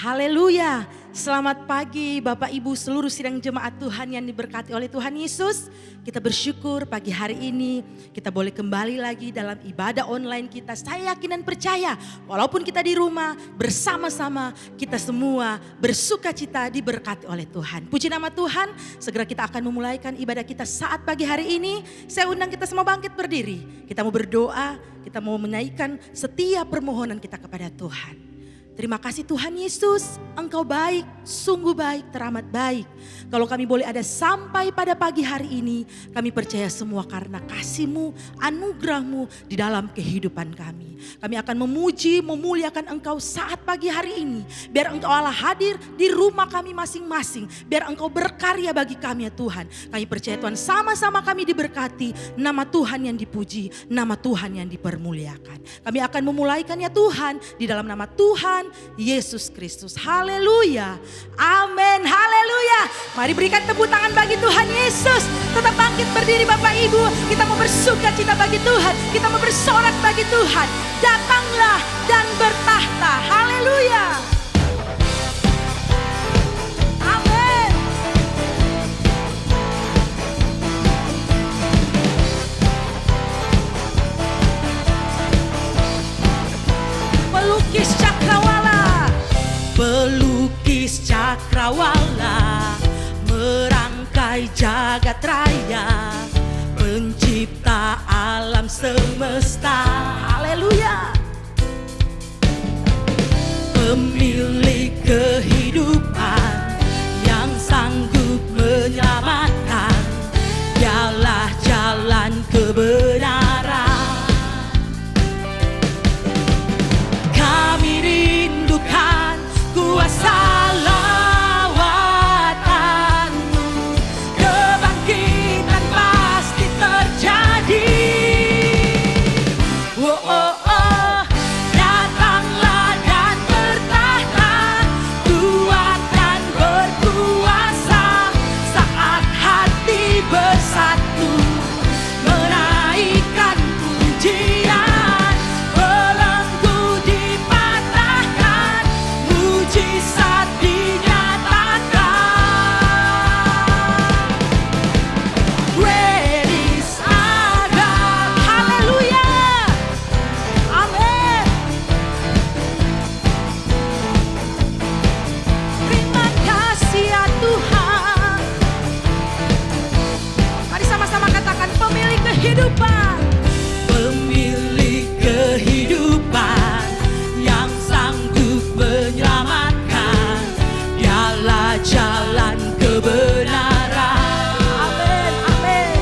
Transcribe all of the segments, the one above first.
Haleluya, selamat pagi Bapak Ibu seluruh sidang jemaat Tuhan yang diberkati oleh Tuhan Yesus. Kita bersyukur pagi hari ini kita boleh kembali lagi dalam ibadah online kita. Saya yakin dan percaya walaupun kita di rumah bersama-sama kita semua bersuka cita diberkati oleh Tuhan. Puji nama Tuhan, segera kita akan memulaikan ibadah kita saat pagi hari ini. Saya undang kita semua bangkit berdiri. Kita mau berdoa, kita mau menaikkan setiap permohonan kita kepada Tuhan. Terima kasih Tuhan Yesus, Engkau baik, sungguh baik, teramat baik. Kalau kami boleh ada sampai pada pagi hari ini, kami percaya semua karena kasih-Mu, anugerah-Mu di dalam kehidupan kami. Kami akan memuji, memuliakan Engkau saat pagi hari ini. Biar Engkau Allah hadir di rumah kami masing-masing. Biar Engkau berkarya bagi kami ya Tuhan. Kami percaya Tuhan sama-sama kami diberkati. Nama Tuhan yang dipuji, nama Tuhan yang dipermuliakan. Kami akan memulaikan ya Tuhan di dalam nama Tuhan Yesus Kristus. Haleluya. Amin. Haleluya. Mari berikan tepuk tangan bagi Tuhan Yesus. Tetap bangkit berdiri Bapak Ibu. Kita mau bersuka cita bagi Tuhan. Kita mau bersorak bagi Tuhan. Datanglah dan bertahta. Haleluya. Amin. Pelukis cakrawala, pelukis cakrawala, merangkai jagat raya, pencipta alam semesta. Haleluya. Pemilik kehidupan yang sanggup menyelamatkan, dialah jalan kebenaran. Kami rindukan kuasa lawatan-Mu, kebangkitan pasti terjadi. Oh, oh, oh, datanglah dan bertahta, kuat dan berkuasa, saat hati bersatu, menaikkan pujian, belenggu dipatahkan, mujizat dinyatakan. Great is our God. Haleluya. Amin. Terima kasih ya Tuhan. Mari sama-sama katakan pemilik kehidupan. Pemilik kehidupan yang sanggup menyelamatkan, dialah jalan kebenaran. Amin, amin.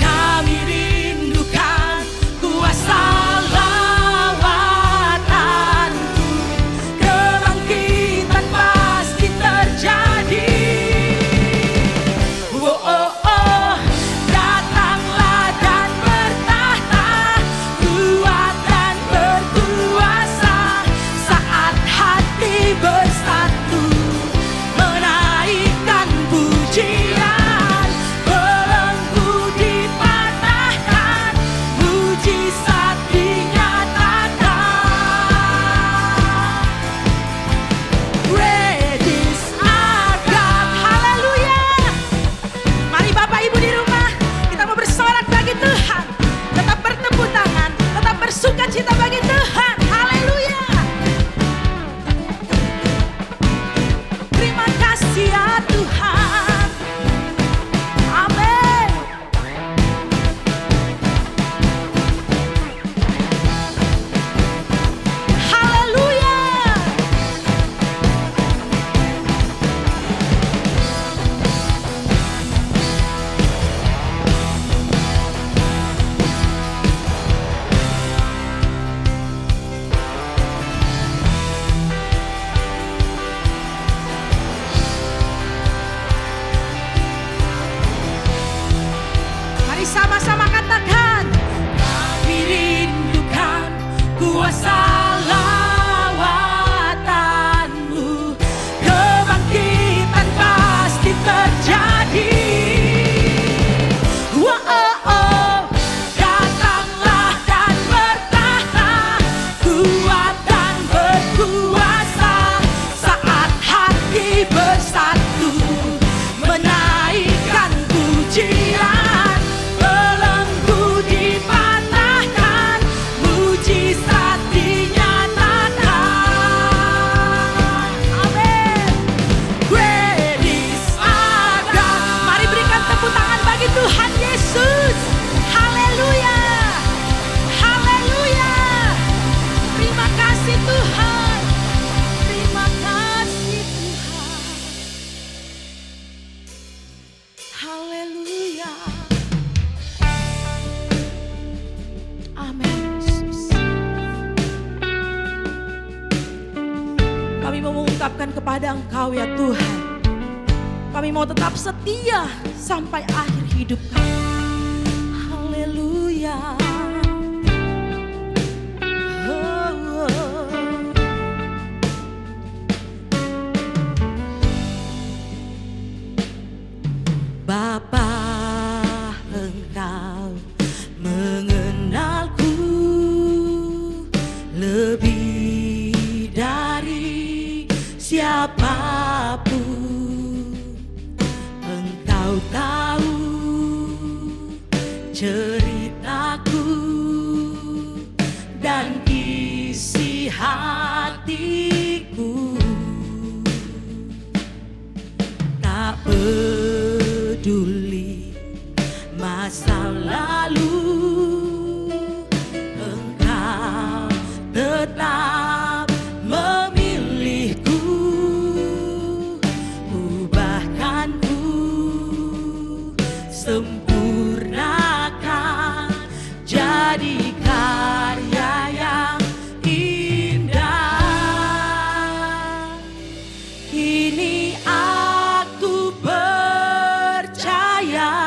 Kami rindukan kuasa lawatan-Mu, kebangkitan pasti terjadi. Oh, oh, oh, datanglah dan bertahta, kuat dan berkuasa, saat hati bersatu, menaikkan pujian, belenggu dipatahkan, mujizat dinyatakan. Great is our God. Haleluya. Mari Bapak Ibu di rumah, kita mau bersorak bagi Tuhan. Tetap bertepuk tangan, tetap bersuka cita bagi Tuhan. Haleluya. Terima kasih ya Tuhan. Amin. Haleluya. mau mengungkapkan kepada Engkau ya Tuhan. Kami mau tetap setia sampai akhir hidup kami. Haleluya. Bapa, Engkau mengenalku lebih dari siapapun. Engkau tahu ceritaku dan isi hatiku. Tak peduli masa lalu, Engkau tetap memilihku. Ubahkanku, sempurnakan jadi karya yang indah. Kini aku percaya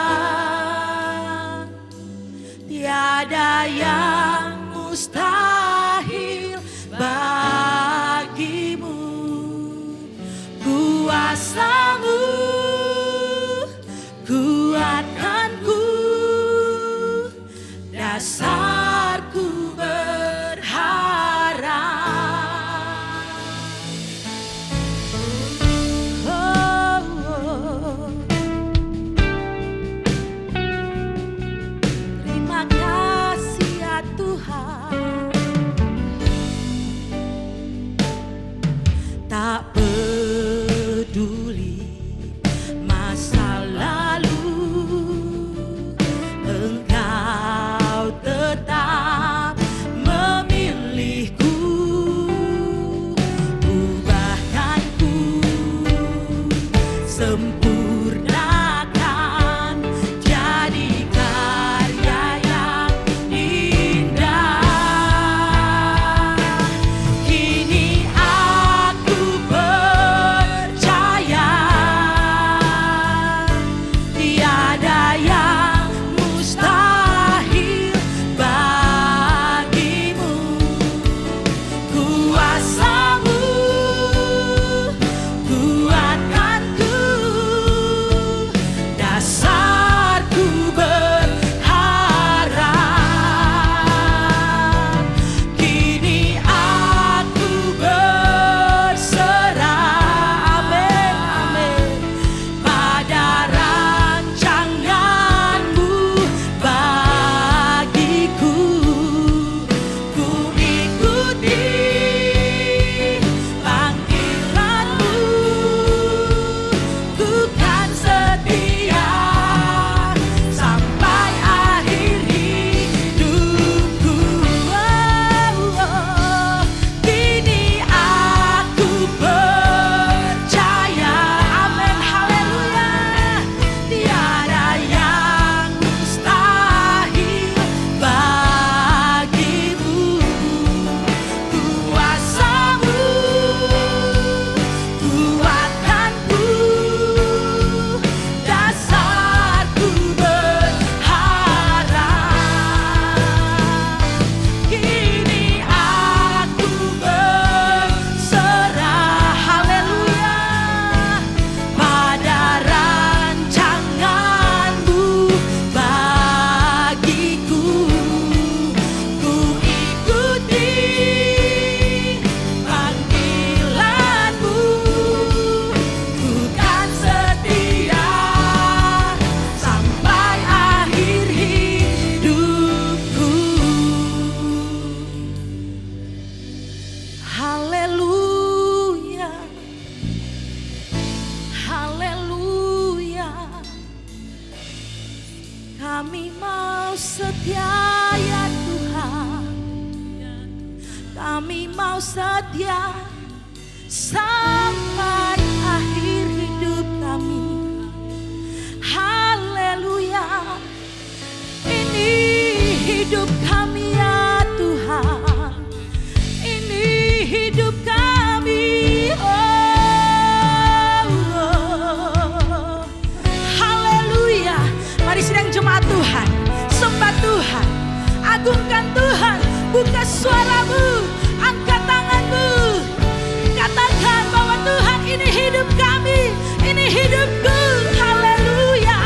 tiada yang mustahil bagimu. Kuasamu kuatkanku, dasarku berharap. Terima kasih ya Tuhan. Tak peduli masa lalu, Engkau tetap memilihku. Ubahkanku, sempurnakan jadi karya yang indah. Kini aku percaya tiada yang mustahil bagimu. Kuasamu kuatkanku, dasarku berharap. Kini aku berserah, amin, amin, pada rancanganmu bagiku. Ku ikuti panggilanmu, ku kan setia sampai akhir hidupku. Kini aku percaya, amin, haleluya, tiada yang mustahil bagimu. Kuasamu kuatkanku, dasarku berharap. Kini aku berserah, haleluya, pada rancanganmu bagiku. Ku ikuti panggilanmu, ku kan setia sampai akhir hidupku. Haleluya, haleluya. Kami mau setia ya Tuhan. Kami mau setia sampai akhir hidup kami. Haleluya. Ini hidup kami ya Tuhan. Ini hidup kami. Oh. buka suaramu, angkat tanganmu. Katakan bahwa Tuhan, ini hidup kami, ini hidupku. Haleluya.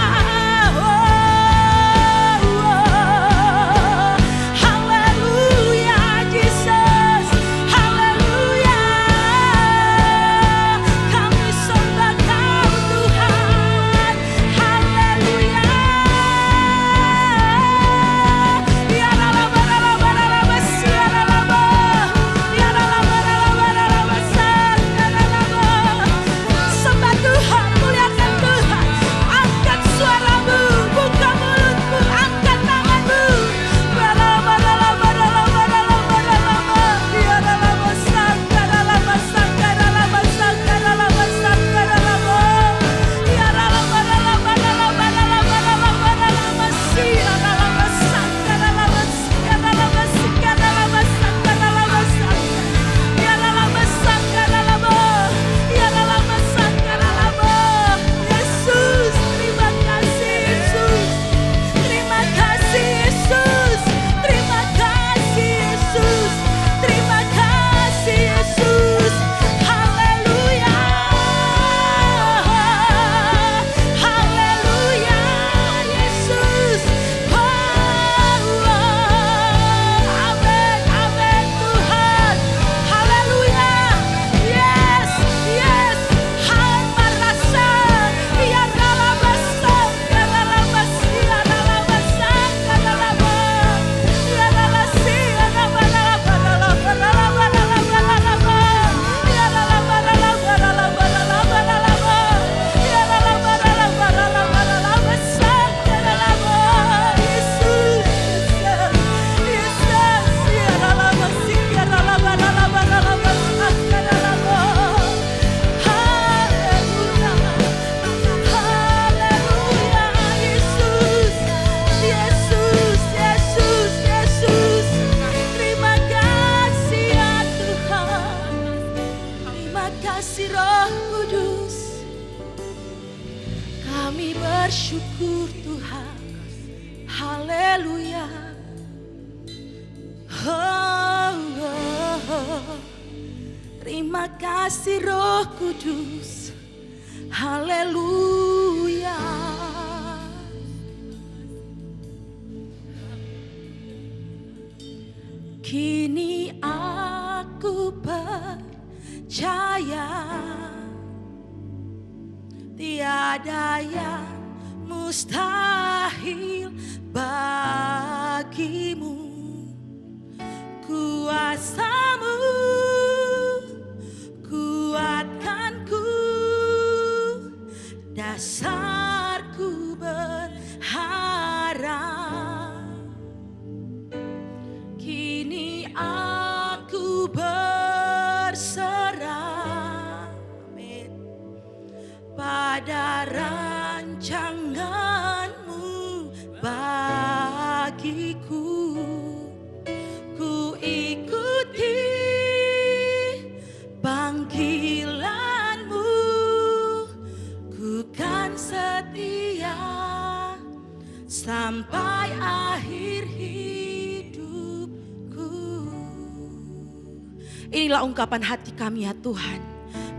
Haleluya, Jesus. Haleluya. Kami sembah Kau Tuhan. Haleluya. Ya ralaba ralaba ralaba sia ralaba. Ya ralaba ralaba ralaba sia ralaba. Sembah Tuhan, muliakan Tuhan. Angkat suaramu, buka mulutmu, angkat tanganmu. Ralaba ralaba ralaba ralaba ralaba. Ya ralaba sangka ralaba sangka ralaba sangka ralaba sangka ralaba. Ya ralaba ralaba ralaba ralaba ralaba ralaba sia ralaba sangka ralaba sia ralaba sangka ralaba sangka ralaba sangka. Ya ralaba sangka ralaba. Ya ralaba sangka ralaba. Yesus, terima kasih Yesus. Terima kasih Yesus. Terima kasih Yesus. Terima kasih Yesus. Haleluya. Haleluya Yesus. Amin, amin Tuhan. Haleluya. Yes, yes. Marasa. Ya ralabasa. Ya ralabasa. Ya ralabasa. Ya ralaba. Ya ralasi. Ya ralaba ralaba ralaba ralaba ralaba ralaba. Ya ralaba ralaba ralaba ralaba ralaba. Ya ralaba ralaba ralaba ralaba sangka ralaba. Yesus, Yesus, ya ralaba sing ya ralaba ralaba ralaba sangka ralaba. Haleluya. Haleluya Yesus. Yesus, Yesus, Yesus. Terima kasih ya Tuhan. Terima kasih Roh Kudus. Kami bersyukur Tuhan. Haleluya. Oh, oh, oh. Terima kasih Roh Kudus. Haleluya. Kini aku percaya tiada yang mustahil bagimu. Kuasamu kuatkanku, dasarku berharap. Kini aku berserah, amin, pada rancanganmu bagiku. Ku ikuti panggilanmu, ku kan setia sampai akhir hidupku. Inilah ungkapan hati kami ya Tuhan.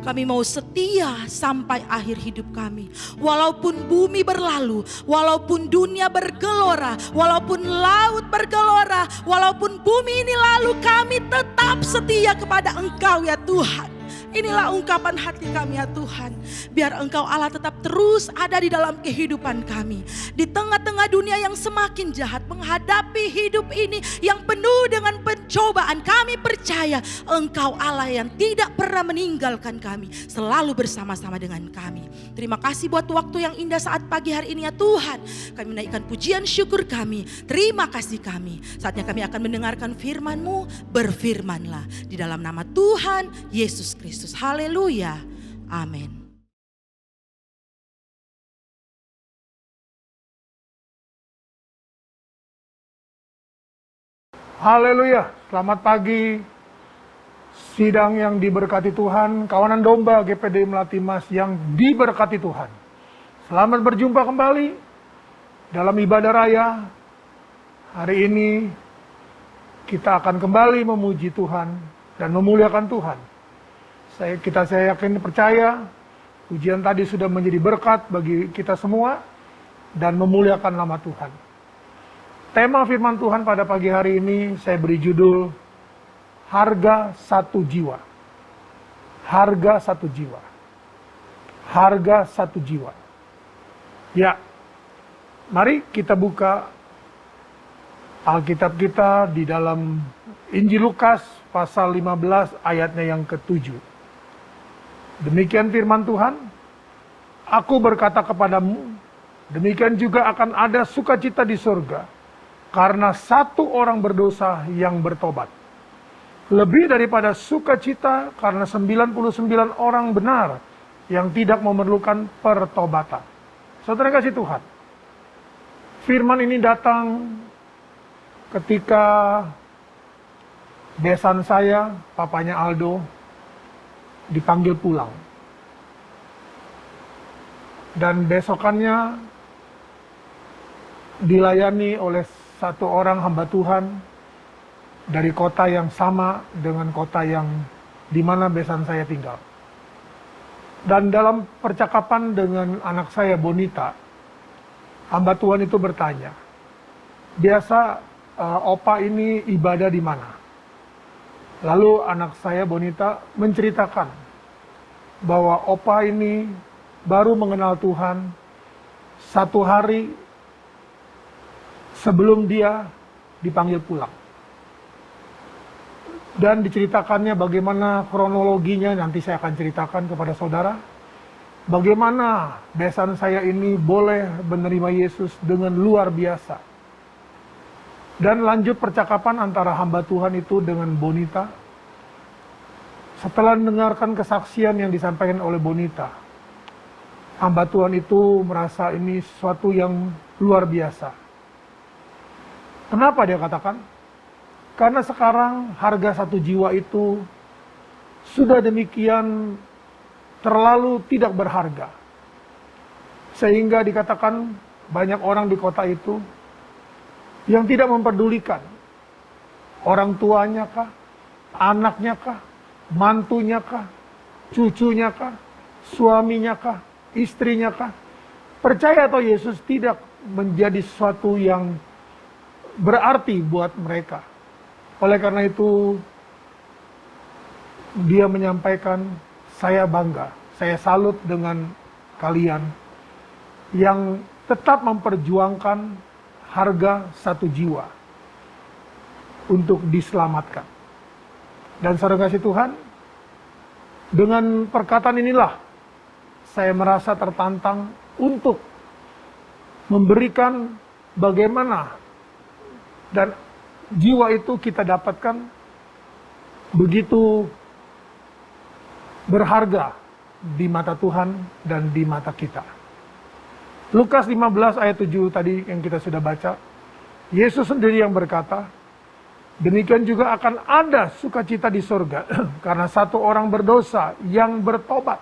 Kami mau setia sampai akhir hidup kami. Walaupun bumi berlalu, walaupun dunia bergelora, walaupun laut bergelora, walaupun bumi ini lalu, kami tetap setia kepada Engkau ya Tuhan. Inilah ungkapan hati kami ya Tuhan. Biar Engkau Allah tetap terus ada di dalam kehidupan kami. Di tengah-tengah dunia yang semakin jahat, menghadapi hidup ini yang penuh dengan pencobaan, kami percaya Engkau Allah yang tidak pernah meninggalkan kami, selalu bersama-sama dengan kami. Terima kasih buat waktu yang indah saat pagi hari ini ya Tuhan. Kami menaikkan pujian syukur kami. Terima kasih kami. Saatnya kami akan mendengarkan firman-Mu. Berfirmanlah di dalam nama Tuhan Yesus Kristus. Haleluya. Amin. Haleluya. Selamat pagi. Sidang yang diberkati Tuhan, kawanan domba GPD Melati Mas yang diberkati Tuhan. Selamat berjumpa kembali dalam ibadah raya. Hari ini kita akan kembali memuji Tuhan dan memuliakan Tuhan. Saya yakin percaya, ujian tadi sudah menjadi berkat bagi kita semua dan memuliakan nama Tuhan. Tema firman Tuhan pada pagi hari ini saya beri judul, Harga Satu Jiwa. Harga satu jiwa. Harga satu jiwa. Ya, mari kita buka Alkitab kita di dalam Injil Lukas pasal 15 ayatnya yang ke-7. Demikian firman Tuhan, aku berkata kepadamu, demikian juga akan ada sukacita di surga, karena satu orang berdosa yang bertobat. Lebih daripada sukacita karena 99 orang benar yang tidak memerlukan pertobatan. Saudara kasih Tuhan, firman ini datang ketika besan saya, papanya Aldo, dipanggil pulang. Dan besokannya dilayani oleh satu orang hamba Tuhan dari kota yang sama dengan kota yang di mana besan saya tinggal. Dan dalam percakapan dengan anak saya Bonita, hamba Tuhan itu bertanya, biasa opa ini ibadah di mana? Lalu anak saya Bonita menceritakan bahwa opa ini baru mengenal Tuhan 1 hari sebelum dia dipanggil pulang. Dan diceritakannya bagaimana kronologinya, nanti saya akan ceritakan kepada saudara. Bagaimana besan saya ini boleh menerima Yesus dengan luar biasa. Dan lanjut percakapan antara hamba Tuhan itu dengan Bonita. Setelah mendengarkan kesaksian yang disampaikan oleh Bonita, hamba Tuhan itu merasa ini sesuatu yang luar biasa. Kenapa dia katakan? Karena sekarang harga satu jiwa itu sudah demikian terlalu tidak berharga. Sehingga dikatakan banyak orang di kota itu yang tidak memperdulikan orang tuanya kah, anaknya kah, mantunya kah, cucunya kah, suaminya kah, istrinya kah. Percaya atau Yesus tidak menjadi sesuatu yang berarti buat mereka. Oleh karena itu, dia menyampaikan, saya bangga, saya salut dengan kalian yang tetap memperjuangkan harga satu jiwa untuk diselamatkan. Dan saudara kasih Tuhan, dengan perkataan inilah saya merasa tertantang untuk memberikan bagaimana dan jiwa itu kita dapatkan begitu berharga di mata Tuhan dan di mata kita. Lukas 15 ayat 7 tadi yang kita sudah baca, Yesus sendiri yang berkata, demikian juga akan ada sukacita di surga karena satu orang berdosa yang bertobat.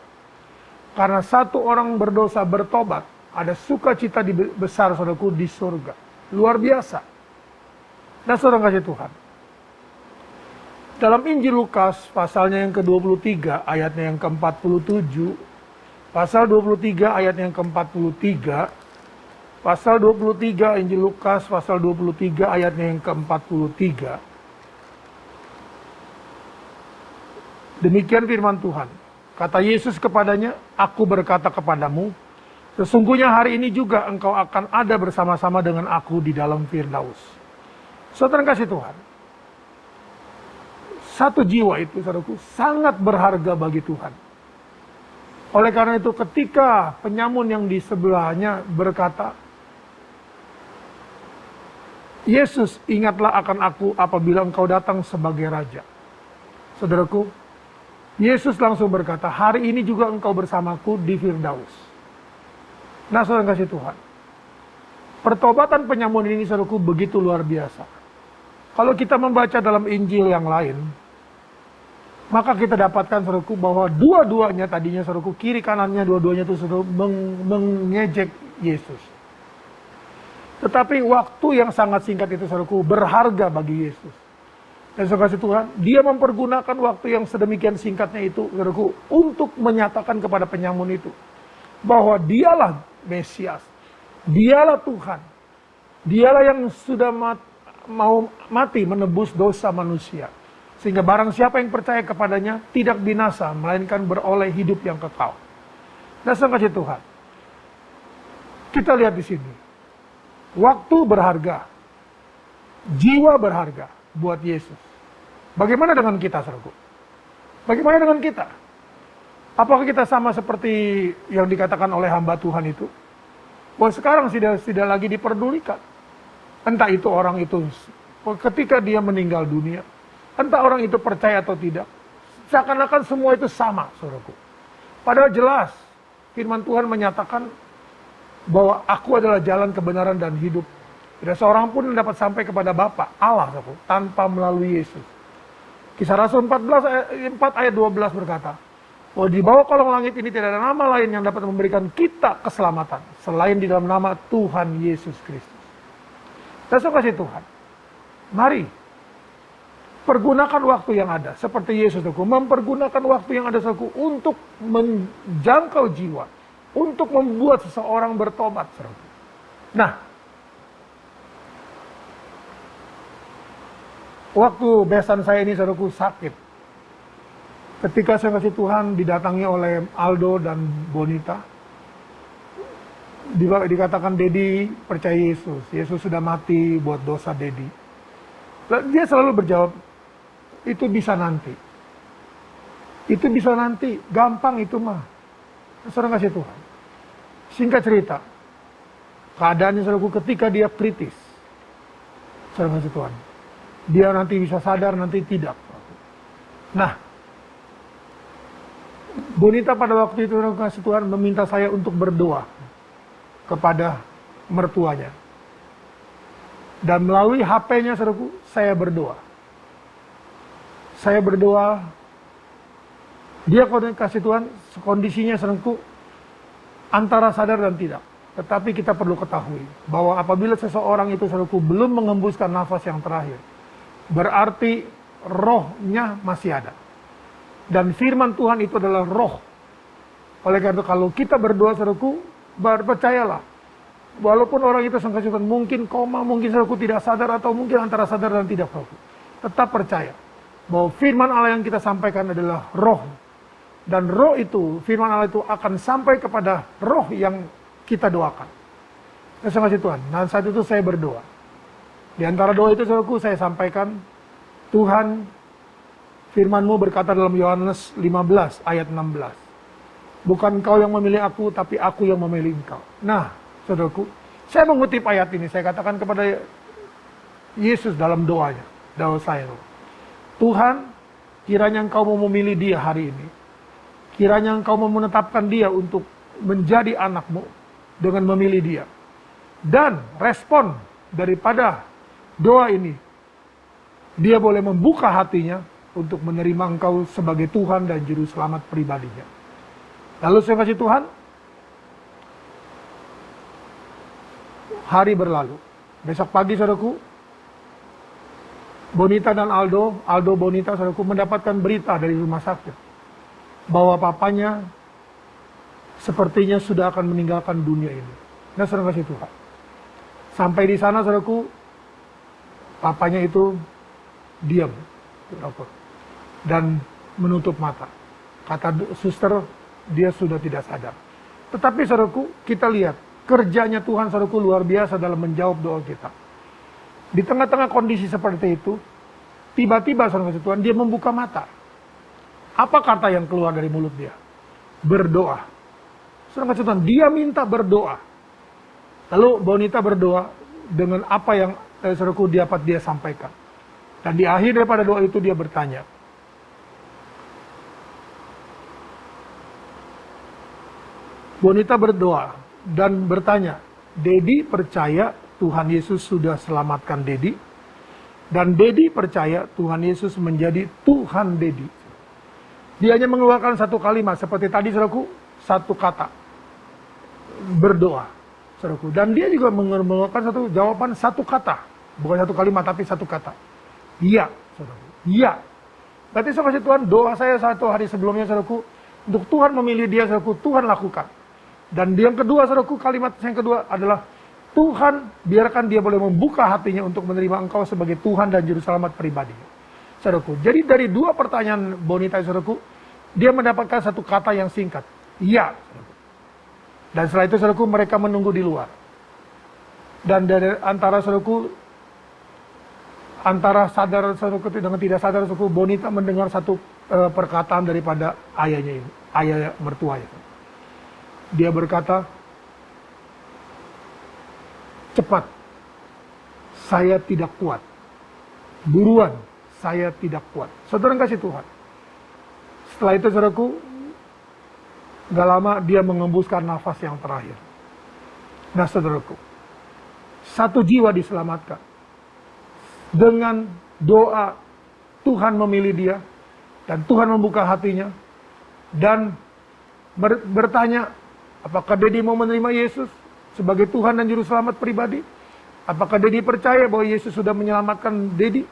Karena satu orang berdosa bertobat, ada sukacita besar saudaraku di surga. Luar biasa. Nah saudara kasih Tuhan, dalam Injil Lukas pasalnya yang ke-23 ayatnya yang ke-47, pasal 23 ayat yang ke-43, pasal 23 Injil Lukas pasal 23 ayatnya yang ke-43. Demikian firman Tuhan, kata Yesus kepadanya, aku berkata kepadamu, sesungguhnya hari ini juga engkau akan ada bersama-sama dengan aku di dalam Firdaus. Saudara kasih Tuhan, satu jiwa itu saudaraku sangat berharga bagi Tuhan. Oleh karena itu ketika penyamun yang di sebelahnya berkata, Yesus ingatlah akan aku apabila engkau datang sebagai Raja. Saudaraku, Yesus langsung berkata, hari ini juga engkau bersamaku di Firdaus. Nah saudara kasih Tuhan, pertobatan penyamun ini saudaraku begitu luar biasa. Kalau kita membaca dalam Injil yang lain, maka kita dapatkan saudaraku bahwa dua-duanya tadinya saudaraku, kiri kanannya dua-duanya itu saudaraku mengejek Yesus. Tetapi waktu yang sangat singkat itu saudaraku berharga bagi Yesus. Dan saudara kasih Tuhan, dia mempergunakan waktu yang sedemikian singkatnya itu, saudaraku, untuk menyatakan kepada penyamun itu bahwa dialah Mesias, dialah Tuhan, dialah yang sudah mau mati menebus dosa manusia. Sehingga barang siapa yang percaya kepadanya tidak binasa, melainkan beroleh hidup yang kekal. Dan saudara kasih Tuhan, kita lihat di sini, waktu berharga, jiwa berharga buat Yesus. Bagaimana dengan kita, saudaraku? Bagaimana dengan kita? Apakah kita sama seperti yang dikatakan oleh hamba Tuhan itu? Bahwa sekarang tidak lagi diperdulikan. Entah itu orang itu ketika dia meninggal dunia, entah orang itu percaya atau tidak, seakan-akan semua itu sama, saudaraku. Padahal jelas firman Tuhan menyatakan bahwa aku adalah jalan kebenaran dan hidup. Tidak seorang pun yang dapat sampai kepada Bapa, Allah, tanpa melalui Yesus. Kisah Rasul 4 ayat 12 berkata, bahwa di bawah kolong langit ini tidak ada nama lain yang dapat memberikan kita keselamatan, selain di dalam nama Tuhan Yesus Kristus. Dan saudara kasih Tuhan, mari, pergunakan waktu yang ada, seperti Yesus, mempergunakan waktu yang ada, untuk menjangkau jiwa, untuk membuat seseorang bertobat. Nah, waktu besan saya ini, saudaraku, sakit. Ketika saya kasih Tuhan didatangi oleh Aldo dan Bonita, dikatakan Dedi percaya Yesus. Yesus sudah mati buat dosa Dedi. Dia selalu berjawab, itu bisa nanti. Itu bisa nanti, gampang itu mah. Saudara kasih Tuhan. Singkat cerita, keadaannya saudaraku ketika dia kritis. Saudara kasih Tuhan. Dia nanti bisa sadar, nanti tidak. Nah, Bonita pada waktu itu, saudara kasih Tuhan, meminta saya untuk berdoa kepada mertuanya. Dan melalui HP-nya, saudaraku, saya berdoa. Saya berdoa, dia kasih Tuhan, kondisinya, saudaraku, antara sadar dan tidak. Tetapi kita perlu ketahui bahwa apabila seseorang itu, saudaraku, belum mengembuskan nafas yang terakhir, berarti rohnya masih ada. Dan firman Tuhan itu adalah roh. Oleh karena itu kalau kita berdoa, saudaraku, percayalah, walaupun orang itu sangka mungkin koma, mungkin saudaraku tidak sadar, atau mungkin antara sadar dan tidak, saudaraku, tetap percaya bahwa firman Allah yang kita sampaikan adalah roh. Dan roh itu, firman Allah itu akan sampai kepada roh yang kita doakan. Terima kasih Tuhan. Dan saat itu saya berdoa. Di antara doa itu, saudaraku, saya sampaikan, Tuhan, firman-Mu berkata dalam Yohanes 15 ayat 16. Bukan Engkau yang memilih aku, tapi aku yang memilih Engkau. Nah, saudaraku, saya mengutip ayat ini, saya katakan kepada Yesus dalam doanya, doa saya. Tuhan, kiranya Engkau mau memilih dia hari ini. Kiranya Engkau mau menetapkan dia untuk menjadi anak-Mu dengan memilih dia. Dan respon daripada doa ini, dia boleh membuka hatinya untuk menerima Engkau sebagai Tuhan dan Juru Selamat pribadinya. Lalu saya kasih Tuhan, hari berlalu. Besok pagi, saudaraku, Bonita dan Aldo Bonita, saudaraku, mendapatkan berita dari rumah sakit bahwa papanya sepertinya sudah akan meninggalkan dunia ini. Nah, saudara kasih Tuhan, sampai di sana, saudaraku, papanya itu diam dan menutup mata. Kata suster, dia sudah tidak sadar. Tetapi, saudaraku, kita lihat kerjanya Tuhan, saudaraku, luar biasa dalam menjawab doa kita. Di tengah-tengah kondisi seperti itu, tiba-tiba, saudara kasih Tuhan, dia membuka mata. Apa kata yang keluar dari mulut dia? Berdoa. Saudara kasih Tuhan, dia minta berdoa. Lalu Bonita berdoa dengan apa yang saudaraku dapat dia sampaikan. Dan di akhir daripada doa itu dia bertanya, Bonita berdoa dan bertanya, Dedi percaya Tuhan Yesus sudah selamatkan Dedi, dan Dedi percaya Tuhan Yesus menjadi Tuhan Dedi. Dia hanya mengeluarkan satu kalimat, seperti tadi, saudaraku, satu kata, berdoa, saudaraku. Dan dia juga mengeluarkan satu jawaban, satu kata, bukan satu kalimat, tapi satu kata. Iya, saudaraku. Iya. Berarti saya kasih Tuhan, doa saya satu hari sebelumnya, saudaraku, untuk Tuhan memilih dia, saudaraku, Tuhan lakukan. Dan yang kedua, saudaraku, kalimat yang kedua adalah, Tuhan biarkan dia boleh membuka hatinya untuk menerima engkau sebagai Tuhan dan Juru Selamat pribadinya. Saudaraku, jadi dari dua pertanyaan Bonita, saudaraku, dia mendapatkan satu kata yang singkat. Iya. Saudaraku. Dan setelah itu, saudaraku, mereka menunggu di luar. Dan dari antara saudaraku, antara sadar saudaraku dengan tidak sadar, saudaraku, Bonita mendengar satu perkataan daripada ayahnya ini, ayah mertuanya. Dia berkata, cepat, saya tidak kuat. Buruan, saya tidak kuat. Saudara kasih Tuhan. Setelah itu, saudaraku, gak lama dia mengembuskan nafas yang terakhir. Nah, saudaraku, satu jiwa diselamatkan. Dengan doa, Tuhan memilih dia, dan Tuhan membuka hatinya, dan bertanya, apakah Dedi mau menerima Yesus sebagai Tuhan dan Juru Selamat pribadi? Apakah Dedi percaya bahwa Yesus sudah menyelamatkan Dedi?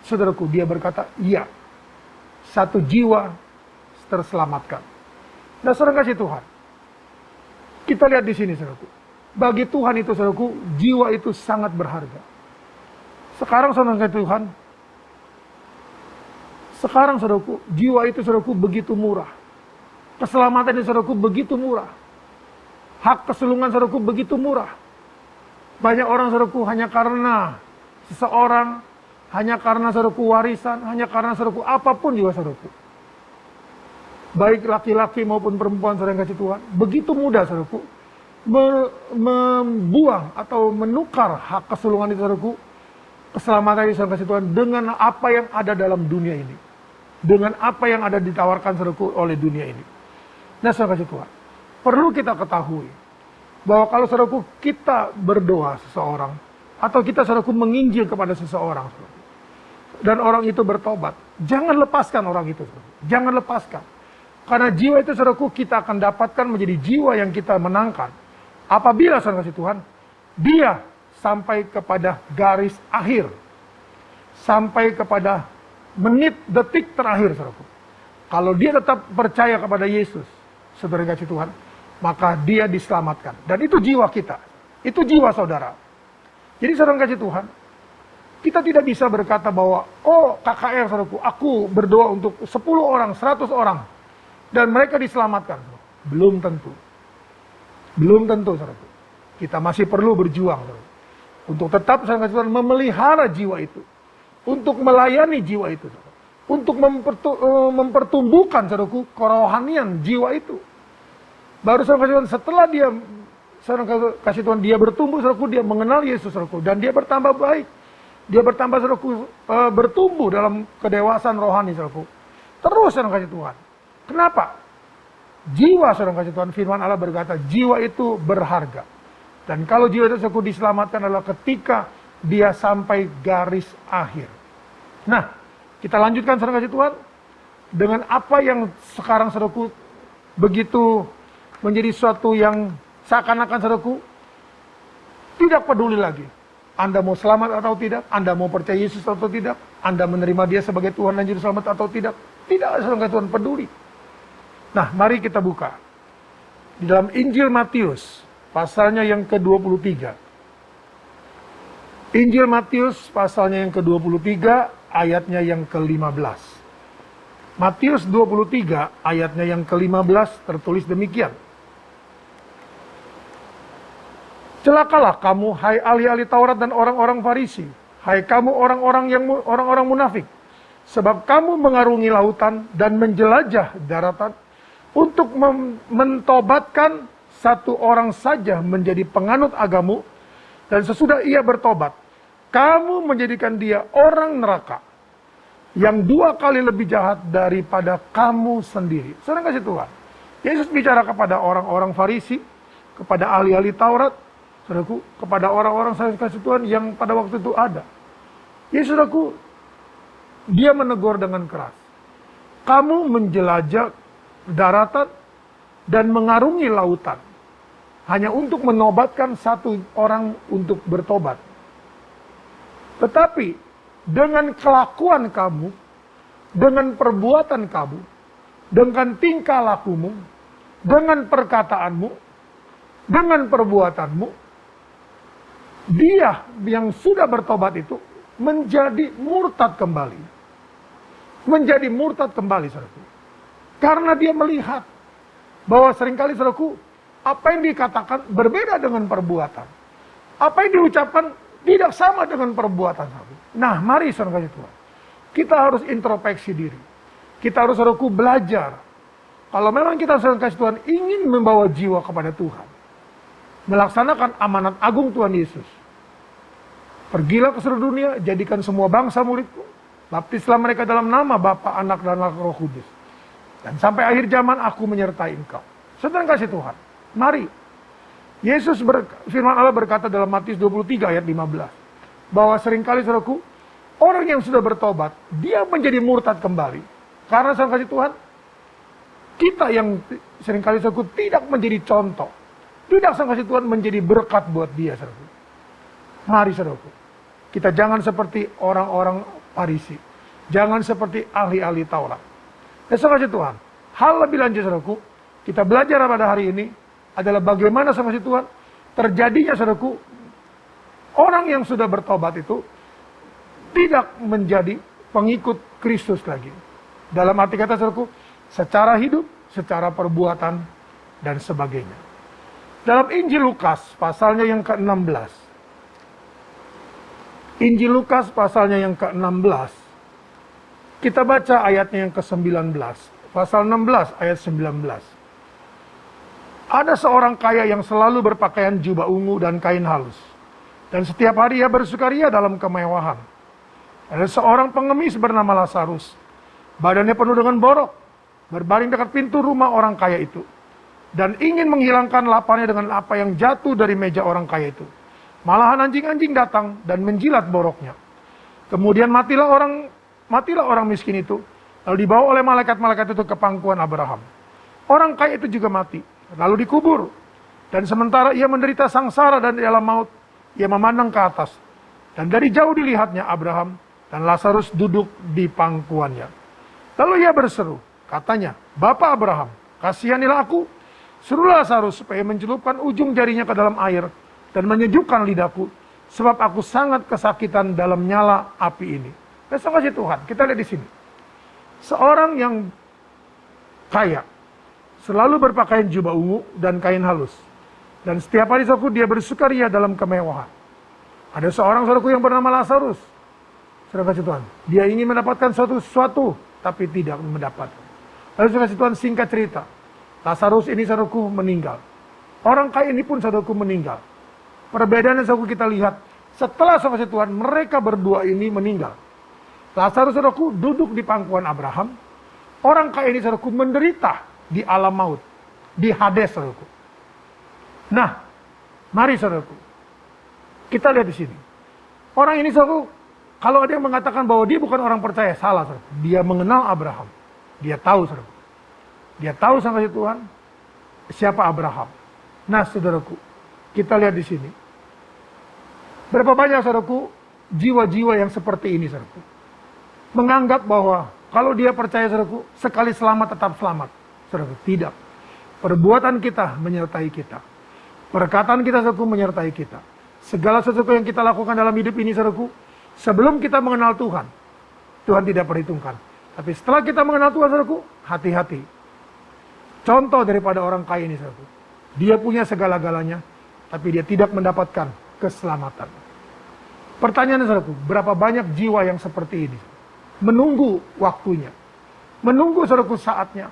Saudaraku, dia berkata, iya. Satu jiwa terselamatkan. Nah, saudara kasih Tuhan. Kita lihat di sini, saudaraku. Bagi Tuhan itu, saudaraku, jiwa itu sangat berharga. Sekarang, saudara kasih Tuhan, sekarang, saudaraku, jiwa itu, saudaraku, begitu murah. Keselamatan itu, saudaraku, begitu murah. Hak kesulungan, saudaraku, begitu murah. Banyak orang, saudaraku, hanya karena seseorang, hanya karena, saudaraku, warisan, hanya karena, saudaraku, apapun juga, saudaraku. Baik laki-laki maupun perempuan, saudara yang kasih Tuhan, begitu mudah, saudaraku, membuang atau menukar hak kesulungan itu, saudaraku, keselamatan itu, saudara kasih Tuhan, dengan apa yang ada dalam dunia ini. Dengan apa yang ada ditawarkan, saudaraku, oleh dunia ini. Nah, saudara kasih Tuhan, perlu kita ketahui bahwa kalau, saudaraku, kita berdoa seseorang, atau kita, saudaraku, menginjil kepada seseorang, saudaraku, dan orang itu bertobat, jangan lepaskan orang itu, saudaraku. Jangan lepaskan. Karena jiwa itu, saudaraku, kita akan dapatkan menjadi jiwa yang kita menangkan. Apabila, saudara kasih Tuhan, dia sampai kepada garis akhir. Sampai kepada menit, detik terakhir, saudaraku. Kalau dia tetap percaya kepada Yesus, saudara kasih Tuhan, maka dia diselamatkan. Dan itu jiwa kita. Itu jiwa saudara. Jadi, saudara kasih Tuhan, kita tidak bisa berkata bahwa, oh KKR, saudaraku, aku berdoa untuk 10 orang, 100 orang, dan mereka diselamatkan. Belum tentu. Belum tentu, saudaraku. Kita masih perlu berjuang, saudaraku, untuk tetap, saudara kasih Tuhan, memelihara jiwa itu. Untuk melayani jiwa itu, saudaraku. Untuk mempertumbuhkan, saudaraku, kerohanian jiwa itu. Baru, saudara kasih Tuhan, setelah dia, saudara kasih Tuhan, dia bertumbuh, saudaraku, dia mengenal Yesus, saudaraku, dan dia bertambah baik. Dia bertambah, saudaraku, bertumbuh dalam kedewasaan rohani, saudaraku. Terus, saudara kasih Tuhan. Kenapa? Jiwa, saudara kasih Tuhan, firman Allah berkata, jiwa itu berharga. Dan kalau jiwa itu, saudaraku, diselamatkan adalah ketika dia sampai garis akhir. Nah, kita lanjutkan, saudara kasih Tuhan, dengan apa yang sekarang, saudaraku, begitu menjadi suatu yang seakan-akan, saudaraku, tidak peduli lagi. Anda mau selamat atau tidak, Anda mau percaya Yesus atau tidak, Anda menerima dia sebagai Tuhan dan Juru Selamat atau tidak, saudara Tuhan peduli. Nah, mari kita buka di dalam Injil Matius, pasalnya yang ke-23. Injil Matius, pasalnya yang ke-23, ayatnya yang ke-15. Matius 23, ayatnya yang ke-15, tertulis demikian. Celakalah kamu, hai ahli-ahli Taurat dan orang-orang Farisi, hai kamu orang-orang munafik, sebab kamu mengarungi lautan dan menjelajah daratan untuk mentobatkan satu orang saja menjadi penganut agamu, dan sesudah ia bertobat, kamu menjadikan dia orang neraka yang 2 kali lebih jahat daripada kamu sendiri. Saudara kasih Tuhan, Yesus bicara kepada orang-orang Farisi, kepada ahli-ahli Taurat, saudaraku, kepada orang-orang, saya kasih Tuhan, yang pada waktu itu ada. Yesus, saudaraku, dia menegur dengan keras. Kamu menjelajah daratan dan mengarungi lautan hanya untuk menobatkan satu orang untuk bertobat. Tetapi dengan kelakuan kamu, dengan perbuatan kamu, dengan tingkah lakumu, dengan perkataanmu, dengan perbuatanmu, dia yang sudah bertobat itu menjadi murtad kembali. Menjadi murtad kembali, saudaraku. Karena dia melihat bahwa seringkali, saudaraku, apa yang dikatakan berbeda dengan perbuatan. Apa yang diucapkan tidak sama dengan perbuatan, saudaraku. Nah, mari saudara kasih Tuhan, kita harus introspeksi diri. Kita harus, saudaraku, belajar. Kalau memang kita, saudara kasih Tuhan, ingin membawa jiwa kepada Tuhan, melaksanakan amanat agung Tuhan Yesus, pergilah ke seluruh dunia, jadikan semua bangsa muridku, baptislah mereka dalam nama Bapa, Anak, dan Roh Kudus, dan sampai akhir zaman aku menyertai engkau. Saudara kasih Tuhan, mari. Yesus firman Allah berkata dalam Matius 23 ayat 15, bahwa seringkali, saudaraku, orang yang sudah bertobat, dia menjadi murtad kembali. Karena, saudara kasih Tuhan, kita yang seringkali, saudaraku, tidak menjadi contoh, tidak, saudara kasih Tuhan, menjadi berkat buat dia, saudaraku. Mari, saudaraku, kita jangan seperti orang-orang Farisi, jangan seperti ahli-ahli Taurat. Saudara kasih Tuhan, hal lebih lanjut, saudaraku, kita belajar pada hari ini adalah bagaimana, saudara kasih Tuhan, terjadinya, saudaraku, orang yang sudah bertobat itu tidak menjadi pengikut Kristus lagi. Dalam arti kata, saudaraku, secara hidup, secara perbuatan, dan sebagainya. Dalam Injil Lukas, pasalnya yang ke-16. Injil Lukas, pasalnya yang ke-16. Kita baca ayatnya yang ke-19. Pasal 16, ayat 19. Ada seorang kaya yang selalu berpakaian jubah ungu dan kain halus. Dan setiap hari ia bersukaria dalam kemewahan. Ada seorang pengemis bernama Lazarus. Badannya penuh dengan borok, berbaring dekat pintu rumah orang kaya itu. Dan ingin menghilangkan laparnya dengan apa yang jatuh dari meja orang kaya itu. Malahan anjing-anjing datang dan menjilat boroknya. Kemudian matilah orang miskin itu. Lalu dibawa oleh malaikat-malaikat itu ke pangkuan Abraham. Orang kaya itu juga mati, lalu dikubur. Dan sementara ia menderita sangsara dan di alam maut, ia memandang ke atas. Dan dari jauh dilihatnya Abraham dan Lazarus duduk di pangkuannya. Lalu ia berseru, katanya, Bapa Abraham, kasihanilah aku, suruhlah Lazarus supaya mencelupkan ujung jarinya ke dalam air dan menyejukkan lidahku, sebab aku sangat kesakitan dalam nyala api ini. Terima kasih Tuhan, kita lihat di sini. Seorang yang kaya, selalu berpakaian jubah ungu dan kain halus. Dan setiap hari, saudaraku, dia bersukaria dalam kemewahan. Ada seorang, saudaraku, yang bernama Lazarus. Saudara kasih Tuhan, dia ingin mendapatkan sesuatu, tapi tidak mendapat. Lalu, saudara kasih Tuhan, singkat cerita, Lazarus ini, saudaraku, meninggal. Orang kaya ini pun, saudaraku, meninggal. Perbedaannya, saudaraku, kita lihat, setelah, saudara kasih Tuhan, mereka berdua ini meninggal. Lazarus, saudaraku, duduk di pangkuan Abraham. Orang kaya ini, saudaraku, menderita di alam maut, di Hades, saudaraku. Nah, mari, saudaraku, kita lihat di sini. Orang ini, saudaraku, kalau ada yang mengatakan bahwa dia bukan orang percaya, salah, saudaraku. Dia mengenal Abraham. Dia tahu, saudaraku. Dia tahu, sama Tuhan, siapa Abraham. Nah, saudaraku, kita lihat di sini. Berapa banyak, saudaraku, jiwa-jiwa yang seperti ini, saudaraku. Menganggap bahwa kalau dia percaya, saudaraku, sekali selamat tetap selamat. Saudaraku, tidak. Perbuatan kita menyertai kita. Perkataan kita, saudaraku, menyertai kita. Segala sesuatu yang kita lakukan dalam hidup ini, saudaraku, sebelum kita mengenal Tuhan, Tuhan tidak perhitungkan. Tapi setelah kita mengenal Tuhan, saudaraku, hati-hati. Contoh daripada orang kaya ini, saudaraku. Dia punya segala-galanya, tapi dia tidak mendapatkan keselamatan. Pertanyaannya, saudaraku, berapa banyak jiwa yang seperti ini? Menunggu waktunya. Menunggu, saudaraku, saatnya.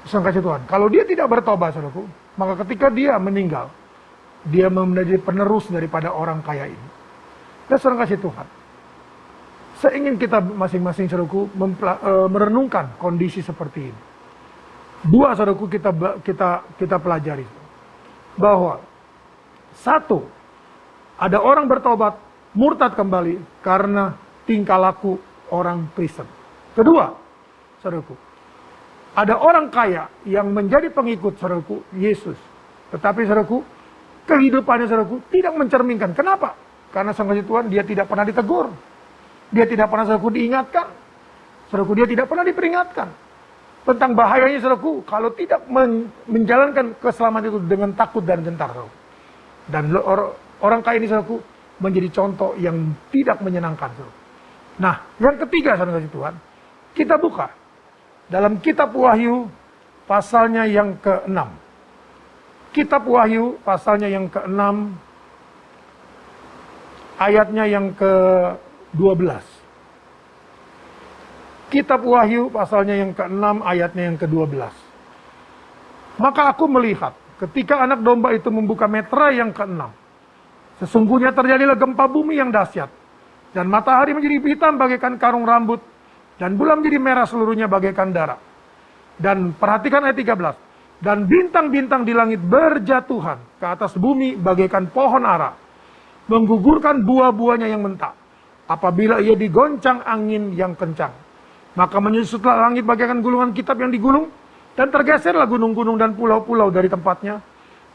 Saudara kasih Tuhan, kalau dia tidak bertobat, saudaraku, maka ketika dia meninggal, dia menjadi penerus daripada orang kaya ini. Dan saudara kasih Tuhan, saya ingin kita masing-masing, saudaraku, merenungkan kondisi seperti ini. Dua, saudaraku, kita pelajari. Bahwa satu, ada orang bertobat, murtad kembali karena tingkah laku orang Kristen. Kedua, saudaraku, ada orang kaya yang menjadi pengikut, saudaraku, Yesus. Tetapi, saudaraku, kehidupannya, saudaraku, tidak mencerminkan. Kenapa? Karena, saudara Tuhan, dia tidak pernah ditegur. Dia tidak pernah saudaraku diingatkan. Saudaraku, dia tidak pernah diperingatkan tentang bahayanya saudaraku kalau tidak menjalankan keselamatan itu dengan takut dan gentar. Saudaraku. Dan orang kaya ini saudaraku menjadi contoh yang tidak menyenangkan. Saudaraku. Nah, yang ketiga saudara Tuhan, kita buka dalam kitab Wahyu pasalnya yang ke-6. Kitab Wahyu pasalnya yang ke-6 ayatnya yang ke-12. Kitab Wahyu pasalnya yang ke-6 ayatnya yang ke-12. Maka aku melihat ketika anak domba itu membuka meterai yang ke-6. Sesungguhnya terjadilah gempa bumi yang dahsyat. Dan matahari menjadi hitam bagaikan karung rambut. Dan bulan menjadi merah seluruhnya bagaikan darah. Dan perhatikan ayat 13. Dan bintang-bintang di langit berjatuhan ke atas bumi bagaikan pohon ara. Menggugurkan buah-buahnya yang mentah. Apabila ia digoncang angin yang kencang. Maka menyusutlah langit bagaikan gulungan kitab yang digulung. Dan tergeserlah gunung-gunung dan pulau-pulau dari tempatnya.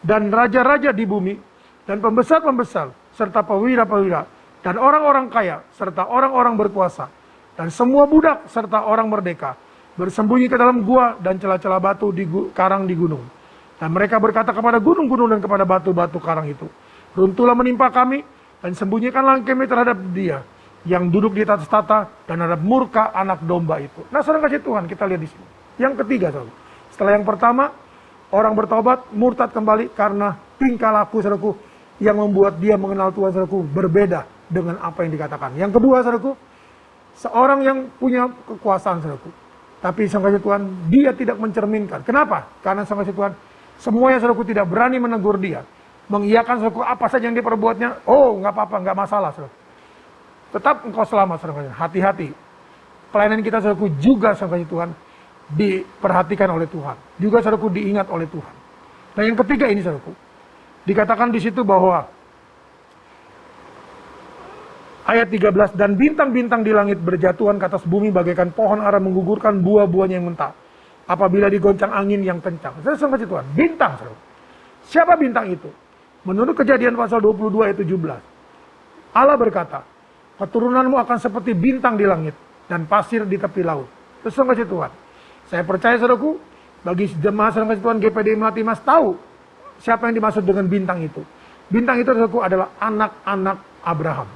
Dan raja-raja di bumi. Dan pembesar-pembesar. Serta pewira-pewira. Dan orang-orang kaya. Serta orang-orang berkuasa. Dan semua budak serta orang merdeka. Bersembunyi ke dalam gua dan celah-celah batu di karang di gunung. Dan mereka berkata kepada gunung-gunung dan kepada batu-batu karang itu. Runtuhlah menimpa kami dan sembunyikanlah kami terhadap dia yang duduk di atas tata dan terhadap murka anak domba itu. Nah, saudara kasih Tuhan, kita lihat di sini. Yang ketiga, saudara. Setelah yang pertama, orang bertobat, murtad kembali karena tingkah laku, saudaraku, yang membuat dia mengenal Tuhan, saudaraku, berbeda dengan apa yang dikatakan. Yang kedua, saudaraku, seorang yang punya kekuasaan, saudaraku, tapi sang kasih Tuhan, dia tidak mencerminkan. Kenapa? Karena sang kasih Tuhan, semuanya saudaraku tidak berani menegur dia. Mengiyakan saudaraku apa saja yang dia perbuatnya. Oh, nggak apa-apa, nggak masalah, saudaraku. Tetap engkau selamat, saudaraku. Hati-hati. Pelayanan kita, saudaraku, juga sang kasih Tuhan diperhatikan oleh Tuhan. Juga saudaraku diingat oleh Tuhan. Nah, yang ketiga ini, saudaraku, dikatakan di situ bahwa ayat 13, dan bintang-bintang di langit berjatuhan ke atas bumi bagaikan pohon ara menggugurkan buah-buahnya yang mentah. Apabila digoncang angin yang kencang. Saya kasih Tuhan, bintang. Saudara. Siapa bintang itu? Menurut Kejadian pasal 22 ayat 17. Allah berkata, keturunanmu akan seperti bintang di langit dan pasir di tepi laut. Terus kasih Tuhan. Saya percaya saudaraku, bagi jemaah saudara kasih Tuhan GPD Melati Mas tahu siapa yang dimaksud dengan bintang itu. Bintang itu saudaraku adalah anak-anak Abraham.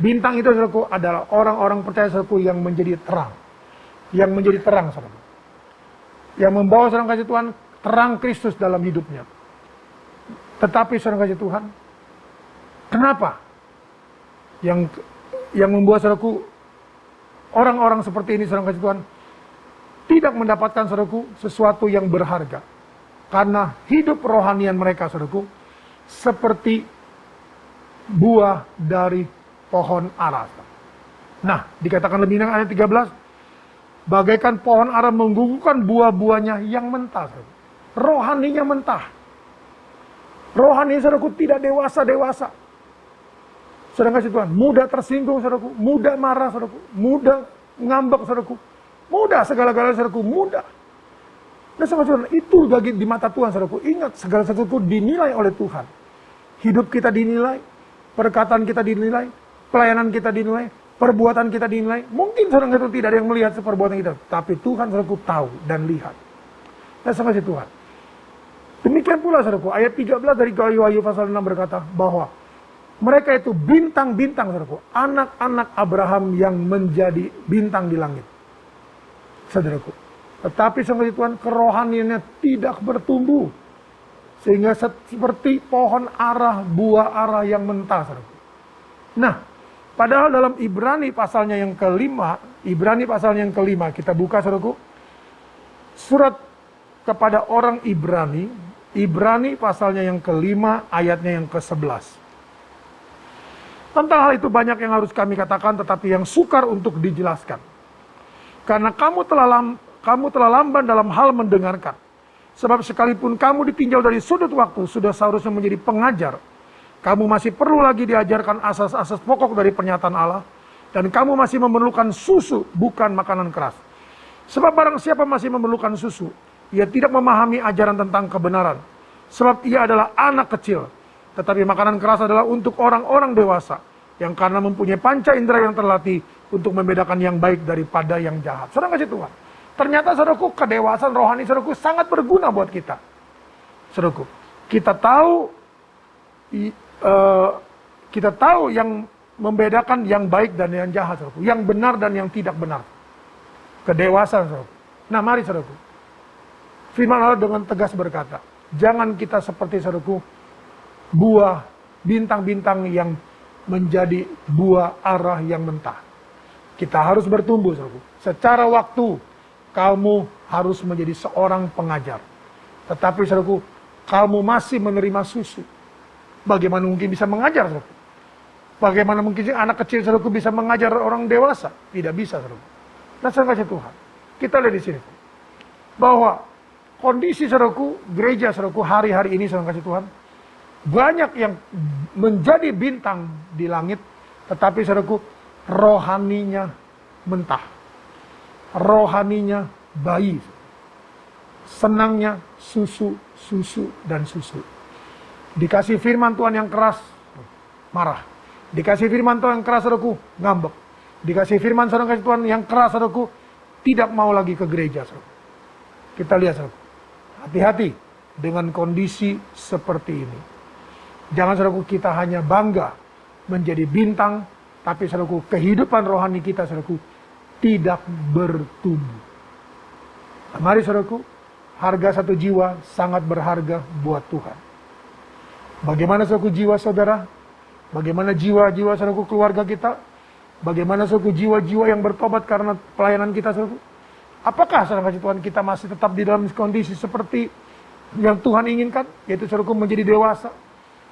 Bintang itu saudaraku adalah orang-orang percaya saudaraku yang menjadi terang. Yang menjadi terang saudara. Yang membawa saudara kasih Tuhan terang Kristus dalam hidupnya. Tetapi saudara kasih Tuhan, kenapa? Yang membuat saudaraku orang-orang seperti ini saudara kasih Tuhan tidak mendapatkan saudaraku sesuatu yang berharga. Karena hidup rohanian mereka saudaraku seperti buah dari pohon ara. Nah, dikatakan lebih dengan ayat 13, bagaikan pohon ara menggugurkan buah-buahnya yang mentah. Rohaninya mentah. Rohani saudaraku tidak dewasa-dewasa. Saudara kasih Tuhan, mudah tersinggung saudaraku, mudah marah saudaraku, mudah ngambek saudaraku, mudah segala-galanya saudaraku, mudah. Dan saudara itu bagi di mata Tuhan saudaraku, ingat segala sesuatu dinilai oleh Tuhan. Hidup kita dinilai, perkataan kita dinilai, pelayanan kita dinilai, perbuatan kita dinilai. Mungkin saudara itu tidak ada yang melihat perbuatan kita, tapi Tuhan saudaraku tahu dan lihat. Dan sama si Tuhan. Demikian pula saudaraku, ayat 13 dari Wahyu pasal 6 berkata bahwa mereka itu bintang-bintang saudaraku, anak-anak Abraham yang menjadi bintang di langit. Saudaraku. Tetapi sama si Tuhan kerohaniannya tidak bertumbuh. Sehingga seperti pohon ara, buah ara yang mentah saudaraku. Nah, padahal dalam Ibrani pasalnya yang kelima, kita buka saudaraku, surat kepada orang Ibrani pasalnya yang kelima, ayatnya yang ke-11. Tentang hal itu banyak yang harus kami katakan, tetapi yang sukar untuk dijelaskan. Karena kamu telah lamban dalam hal mendengarkan. Sebab sekalipun kamu ditinjau dari sudut waktu, sudah seharusnya menjadi pengajar. Kamu masih perlu lagi diajarkan asas-asas pokok dari pernyataan Allah. Dan kamu masih memerlukan susu, bukan makanan keras. Sebab barang siapa masih memerlukan susu, ia tidak memahami ajaran tentang kebenaran. Sebab ia adalah anak kecil. Tetapi makanan keras adalah untuk orang-orang dewasa. yang karena mempunyai panca indera yang terlatih untuk membedakan yang baik daripada yang jahat. Saudara kasih Tuhan. Ternyata saudaraku, kedewasaan rohani saudaraku sangat berguna buat kita. Saudaraku, kita tahu yang membedakan yang baik dan yang jahat, saudaraku. Yang benar dan yang tidak benar. Kedewasaan, saudaraku. Nah, mari saudaraku. Firman Allah dengan tegas berkata, jangan kita seperti saudaraku, buah bintang-bintang yang menjadi buah arah yang mentah. Kita harus bertumbuh, saudaraku. Secara waktu, kamu harus menjadi seorang pengajar. Tetapi, saudaraku, kamu masih menerima susu. Bagaimana mungkin bisa mengajar, saudaraku? Bagaimana mungkin anak kecil, saudaraku, bisa mengajar orang dewasa? Tidak bisa, saudaraku. Nah, saudara kasih Tuhan. Kita lihat di sini. Bahwa kondisi, saudaraku, gereja, saudaraku, hari-hari ini, saudara kasih Tuhan, banyak yang menjadi bintang di langit, tetapi saudaraku, rohaninya mentah. Rohaninya bayi. Senangnya susu, dan susu. Dikasih firman Tuhan yang keras, marah. Dikasih firman Tuhan yang keras, saudaraku, ngambek. Dikasih firman Tuhan yang keras, saudaraku, tidak mau lagi ke gereja, saudaraku. Kita lihat, saudaraku. Hati-hati dengan kondisi seperti ini. Jangan, saudaraku, kita hanya bangga menjadi bintang, tapi, saudaraku, kehidupan rohani kita, saudaraku, tidak bertumbuh. Mari, saudaraku, harga satu jiwa sangat berharga buat Tuhan. Bagaimana, saudaraku, jiwa saudara? Bagaimana jiwa-jiwa, saudaraku, keluarga kita? Bagaimana, saudaraku, jiwa-jiwa yang bertobat karena pelayanan kita, saudaraku? Apakah, saudara kasih Tuhan, kita masih tetap di dalam kondisi seperti yang Tuhan inginkan? Yaitu, saudaraku, menjadi dewasa.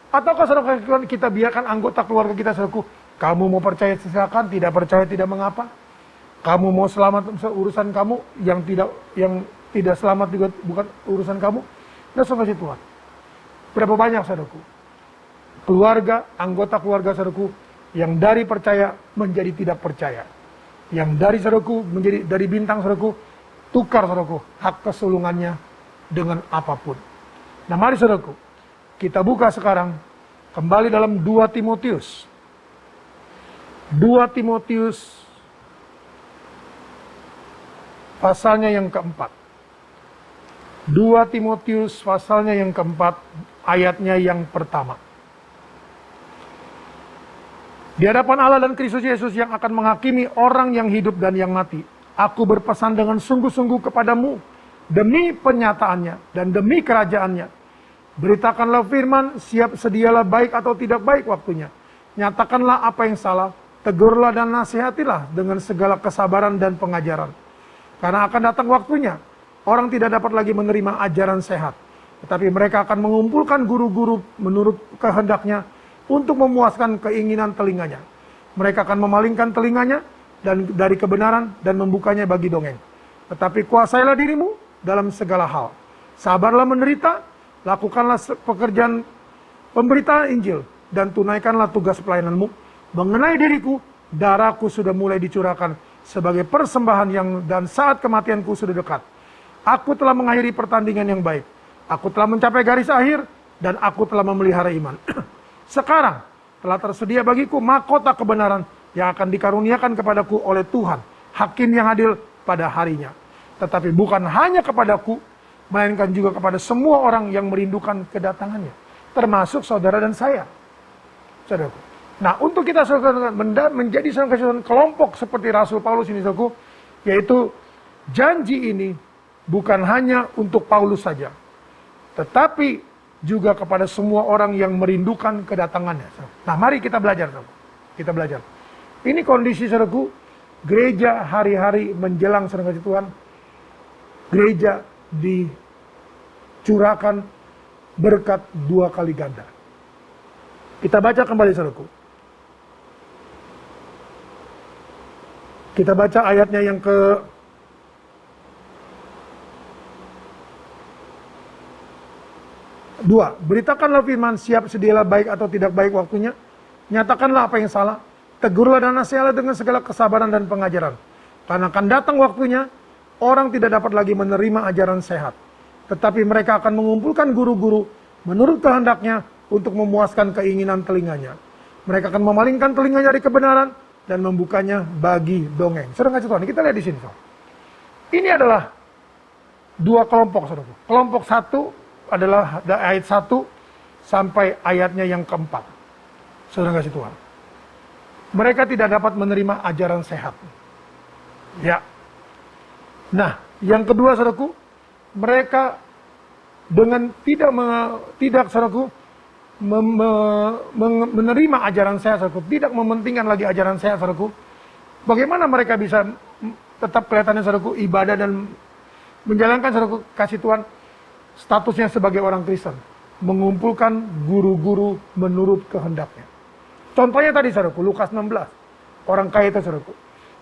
Ataukah, saudara kasih Tuhan, kita biarkan anggota keluarga kita, saudaraku, kamu mau percaya silakan, tidak percaya tidak mengapa. Kamu mau selamat urusan kamu, yang tidak selamat juga bukan urusan kamu. Nah, saudara kasih Tuhan. Berapa banyak, saudaraku, keluarga, anggota keluarga, saudaraku, yang dari percaya menjadi tidak percaya. Yang dari, saudaraku, menjadi dari bintang, saudaraku, tukar, saudaraku, hak kesulungannya dengan apapun. Nah, mari, saudaraku, kita buka sekarang kembali dalam 2 Timotius. 2 Timotius pasalnya yang keempat. 2 Timotius pasalnya yang keempat, ayatnya yang pertama. Di hadapan Allah dan Kristus Yesus yang akan menghakimi orang yang hidup dan yang mati, aku berpesan dengan sungguh-sungguh kepadamu, demi penyataannya dan demi kerajaannya. Beritakanlah firman, siap sedialah baik atau tidak baik waktunya. Nyatakanlah apa yang salah, tegurlah dan nasihatilah dengan segala kesabaran dan pengajaran. Karena akan datang waktunya, orang tidak dapat lagi menerima ajaran sehat. Tetapi mereka akan mengumpulkan guru-guru menurut kehendaknya untuk memuaskan keinginan telinganya. Mereka akan memalingkan telinganya dan dari kebenaran dan membukanya bagi dongeng. Tetapi kuasailah dirimu dalam segala hal. Sabarlah menderita, lakukanlah pekerjaan pemberitaan Injil, dan tunaikanlah tugas pelayananmu. Mengenai diriku, darahku sudah mulai dicurahkan sebagai persembahan dan saat kematianku sudah dekat. Aku telah mengakhiri pertandingan yang baik. Aku telah mencapai garis akhir, dan aku telah memelihara iman. Sekarang telah tersedia bagiku mahkota kebenaran yang akan dikaruniakan kepadaku oleh Tuhan, hakim yang adil pada harinya. Tetapi bukan hanya kepadaku, melainkan juga kepada semua orang yang merindukan kedatangannya, termasuk saudara dan saya. Saudaraku. Nah, untuk kita saudara menjadi saudara kelompok seperti Rasul Paulus ini, saudaraku, yaitu janji ini bukan hanya untuk Paulus saja, tetapi juga kepada semua orang yang merindukan kedatangannya. Nah, mari kita belajar, saudaraku. Kita belajar. Ini kondisi, saudaraku, gereja hari-hari menjelang saudara Tuhan. Gereja dicurahkan berkat 2 kali ganda. Kita baca kembali, saudaraku. Kita baca ayatnya yang ke 2. Beritakanlah firman, siap sedialah baik atau tidak baik waktunya. Nyatakanlah apa yang salah. Tegurlah dan nasihatlah dengan segala kesabaran dan pengajaran. Karena akan datang waktunya, orang tidak dapat lagi menerima ajaran sehat. Tetapi mereka akan mengumpulkan guru-guru menurut kehendaknya untuk memuaskan keinginan telinganya. Mereka akan memalingkan telinganya dari kebenaran dan membukanya bagi dongeng. Saudara kasih Tuhan, kita lihat di sini. Saudara. Ini adalah dua kelompok, saudara. Kelompok satu adalah ayat 1 sampai ayatnya yang keempat. Saudara kasih Tuhan. Mereka tidak dapat menerima ajaran sehat. Ya. Nah, yang kedua, saudaraku, mereka dengan tidak saudaraku, menerima ajaran sehat, saudaraku, tidak mementingkan lagi ajaran sehat, saudaraku. Bagaimana mereka bisa tetap kelihatannya, saudaraku, ibadah dan menjalankan, saudaraku, kasih Tuhan statusnya sebagai orang Kristen, mengumpulkan guru-guru menurut kehendaknya. Contohnya tadi, saudaraku, Lukas 16, orang kaya itu, saudaraku,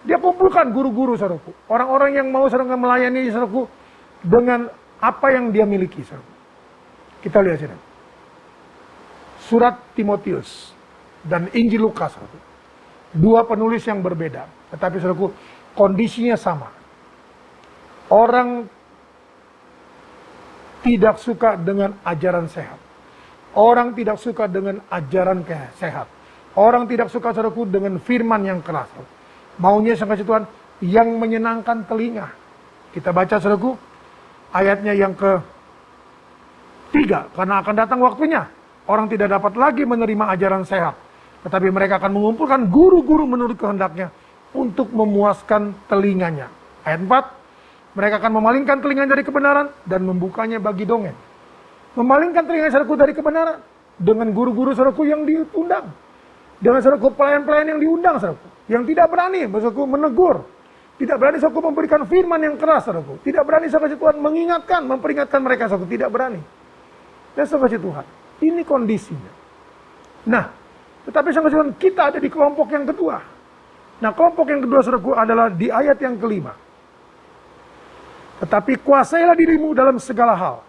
dia kumpulkan guru-guru, saudaraku, orang-orang yang mau, saudaraku, melayani, saudaraku, dengan apa yang dia miliki, saudaraku. Kita lihat sini. Surat Timotius dan Injil Lukas, saudaraku. Dua penulis yang berbeda, tetapi, saudaraku, kondisinya sama. Orang tidak suka dengan ajaran sehat. Orang tidak suka dengan ajaran sehat. Orang tidak suka, saudaraku, dengan firman yang keras. Maunya, kasih Tuhan, yang menyenangkan telinga. Kita baca, saudaraku, ayatnya yang ke-3. Karena akan datang waktunya, orang tidak dapat lagi menerima ajaran sehat. Tetapi mereka akan mengumpulkan guru-guru menurut kehendaknya untuk memuaskan telinganya. Ayat 4. Mereka akan memalingkan telinganya dari kebenaran dan membukanya bagi dongeng. Memalingkan telinga, saudaraku, dari kebenaran dengan guru-guru, saudaraku, yang diundang. Dengan, saudaraku, pelayan-pelayan yang diundang, saudaraku, yang tidak berani, saudaraku, menegur. Tidak berani, saudaraku, memberikan firman yang keras, saudaraku. Tidak berani, saudaraku, Tuhan, mengingatkan, memperingatkan mereka, saudaraku. Tidak berani. Dan, saudaraku, Tuhan, ini kondisinya. Nah, tetapi, saudaraku, Tuhan, kita ada di kelompok yang kedua. Nah, kelompok yang kedua, saudaraku, adalah di ayat yang ke-5. Tetapi kuasailah dirimu dalam segala hal.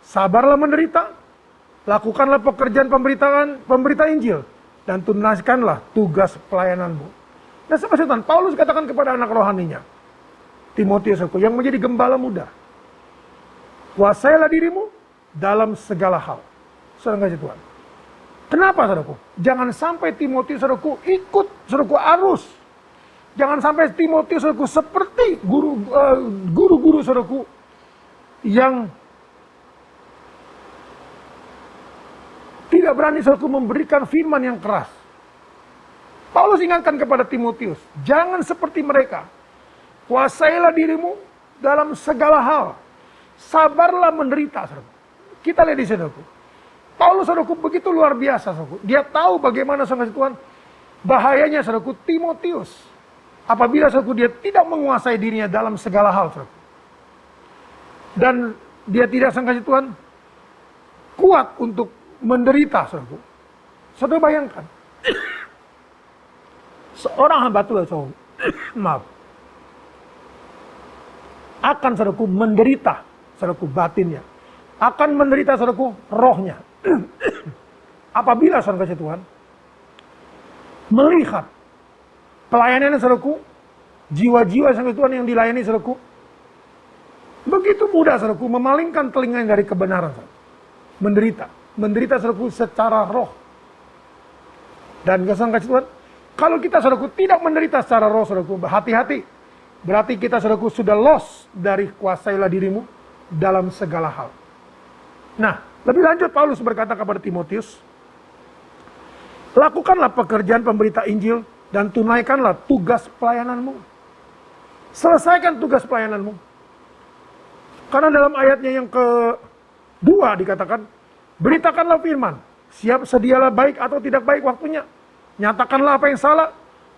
Sabarlah menderita, lakukanlah pekerjaan pemberita Injil, dan tunaikanlah tugas pelayananmu. Dan sebab Paulus katakan kepada anak rohaninya, Timotius, yang menjadi gembala muda, kuasailah dirimu dalam segala hal. Saudara kasih Tuhan. Kenapa, saudaraku? Jangan sampai Timotius, saudaraku, ikut, saudaraku, arus. Jangan sampai Timotius, saudaraku, seperti guru-guru, saudaraku, yang tidak berani, saudaraku, memberikan firman yang keras. Paulus ingatkan kepada Timotius, jangan seperti mereka. Kuasailah dirimu dalam segala hal. Sabarlah menderita, saudaraku. Kita lihat di sini, saudaraku. Paulus, saudaraku, begitu luar biasa, saudaraku. Dia tahu bagaimana, saudaraku, Tuhan, bahayanya, saudaraku, Timotius. Apabila, saudaraku, dia tidak menguasai dirinya dalam segala hal, saudaraku. Dan dia tidak, saudaraku, Tuhan, kuat untuk menderita, saudaraku. Saudara bayangkan. Seorang hamba Tuhan, saudaraku, maaf, akan, saudaraku, menderita, saudaraku, batinnya. Akan menderita, saudaraku, rohnya. Apabila, saudaraku, Tuhan, melihat pelayanan, saudaraku, jiwa-jiwa, saudaraku, Tuhan, yang dilayani, saudaraku, begitu mudah, saudaraku, memalingkan telinganya dari kebenaran, saudaraku. Menderita, saudaraku, secara roh. Dan saudaraku, Tuhan, kalau kita, saudaraku, tidak menderita secara roh, saudaraku, hati-hati. Berarti kita, saudaraku, sudah lost dari kuasailah dirimu dalam segala hal. Nah, lebih lanjut Paulus berkata kepada Timotius, lakukanlah pekerjaan pemberita Injil dan tunaikanlah tugas pelayananmu. Selesaikan tugas pelayananmu. Karena dalam ayatnya yang kedua dikatakan, beritakanlah firman, sedialah baik atau tidak baik waktunya. Nyatakanlah apa yang salah,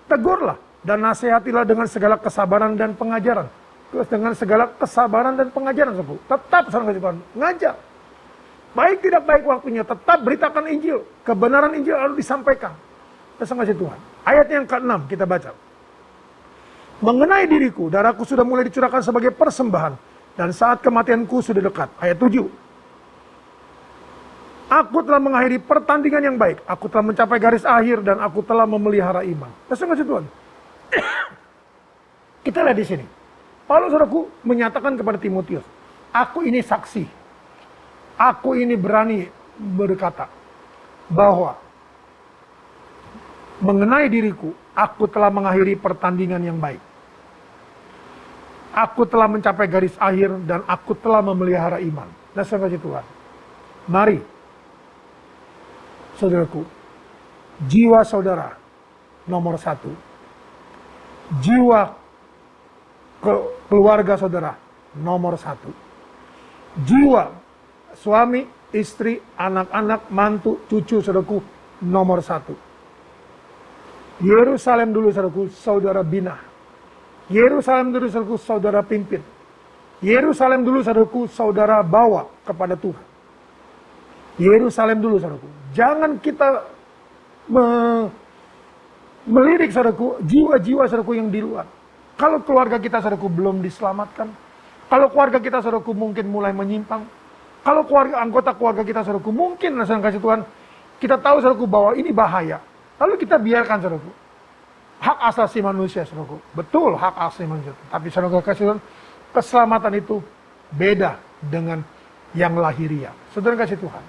tegurlah, dan nasihatilah dengan segala kesabaran dan pengajaran. Dengan segala kesabaran dan pengajaran, saudaraku. Tetap, saudara Tuhan, ngajar. Baik tidak baik waktunya, tetap beritakan Injil. Kebenaran Injil harus disampaikan. Kasih Tuhan. Ayat yang ke-6 kita baca. Mengenai diriku, darahku sudah mulai dicurahkan sebagai persembahan. Dan saat kematianku sudah dekat. Ayat 7. Aku telah mengakhiri pertandingan yang baik. Aku telah mencapai garis akhir dan aku telah memelihara iman. Kasih Tuhan. Kita lihat di sini. Paulus, saudaraku, menyatakan kepada Timotius, aku ini saksi. Aku ini berani berkata bahwa mengenai diriku, aku telah mengakhiri pertandingan yang baik. Aku telah mencapai garis akhir dan aku telah memelihara iman. Dan kasih Tuhan. Mari, saudaraku, jiwa saudara nomor 1. Jiwa keluarga saudara nomor 1. Jiwa suami, istri, anak-anak, mantu, cucu saudaraku nomor 1. Yerusalem dulu saudaraku saudara bina. Yerusalem dulu saudaraku saudara pimpin. Yerusalem dulu saudaraku saudara bawa kepada Tuhan. Yerusalem dulu saudaraku. Jangan kita melirik saudaraku jiwa-jiwa saudaraku yang di luar. Kalau keluarga kita saudaraku belum diselamatkan, kalau keluarga kita saudaraku mungkin mulai menyimpang, kalau anggota keluarga kita saudaraku mungkin sedang kasih Tuhan, kita tahu saudaraku bahwa ini bahaya. Lalu kita biarkan saudaraku. Hak asasi manusia saudaraku. Betul hak asasi manusia. Tapi saudaraku kasih Tuhan, keselamatan itu beda dengan yang lahiriah. Saudara kasih Tuhan.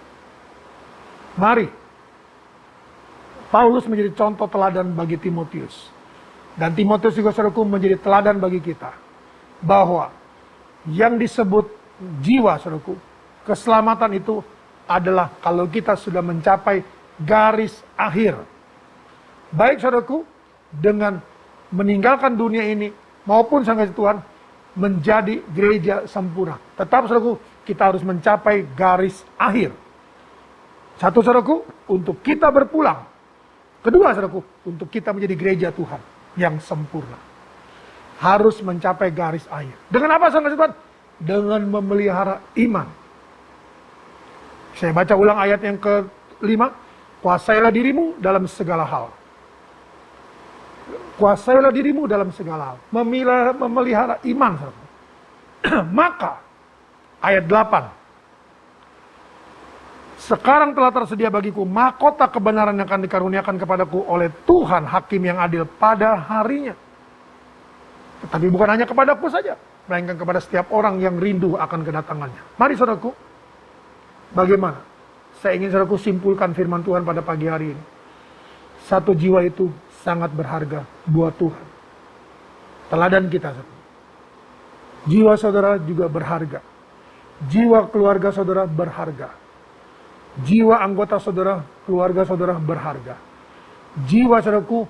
Mari. Paulus menjadi contoh teladan bagi Timotius. Dan Timotius juga saudaraku menjadi teladan bagi kita. Bahwa yang disebut jiwa saudaraku, keselamatan itu adalah kalau kita sudah mencapai garis akhir. Baik saudaraku, dengan meninggalkan dunia ini maupun sang kasih Tuhan menjadi gereja sempurna. Tetap saudaraku, kita harus mencapai garis akhir. Satu saudaraku, untuk kita berpulang. Kedua saudaraku, untuk kita menjadi gereja Tuhan yang sempurna. Harus mencapai garis akhir. Dengan apa sang kasih Tuhan? Dengan memelihara iman. Saya baca ulang ayat yang ke-5. Kuasailah dirimu dalam segala hal. Kuasailah dirimu dalam segala hal. Memelihara iman. Maka, ayat 8. Sekarang telah tersedia bagiku mahkota kebenaran yang akan dikaruniakan kepadaku oleh Tuhan Hakim yang adil pada harinya. Tetapi bukan hanya kepadaku saja, melainkan kepada setiap orang yang rindu akan kedatangannya. Mari saudaraku, bagaimana? Saya ingin saudaraku simpulkan firman Tuhan pada pagi hari ini. Satu jiwa itu sangat berharga buat Tuhan. Teladan kita. Jiwa saudara juga berharga. Jiwa keluarga saudara berharga. Jiwa anggota saudara, keluarga saudara berharga. Jiwa saudaraku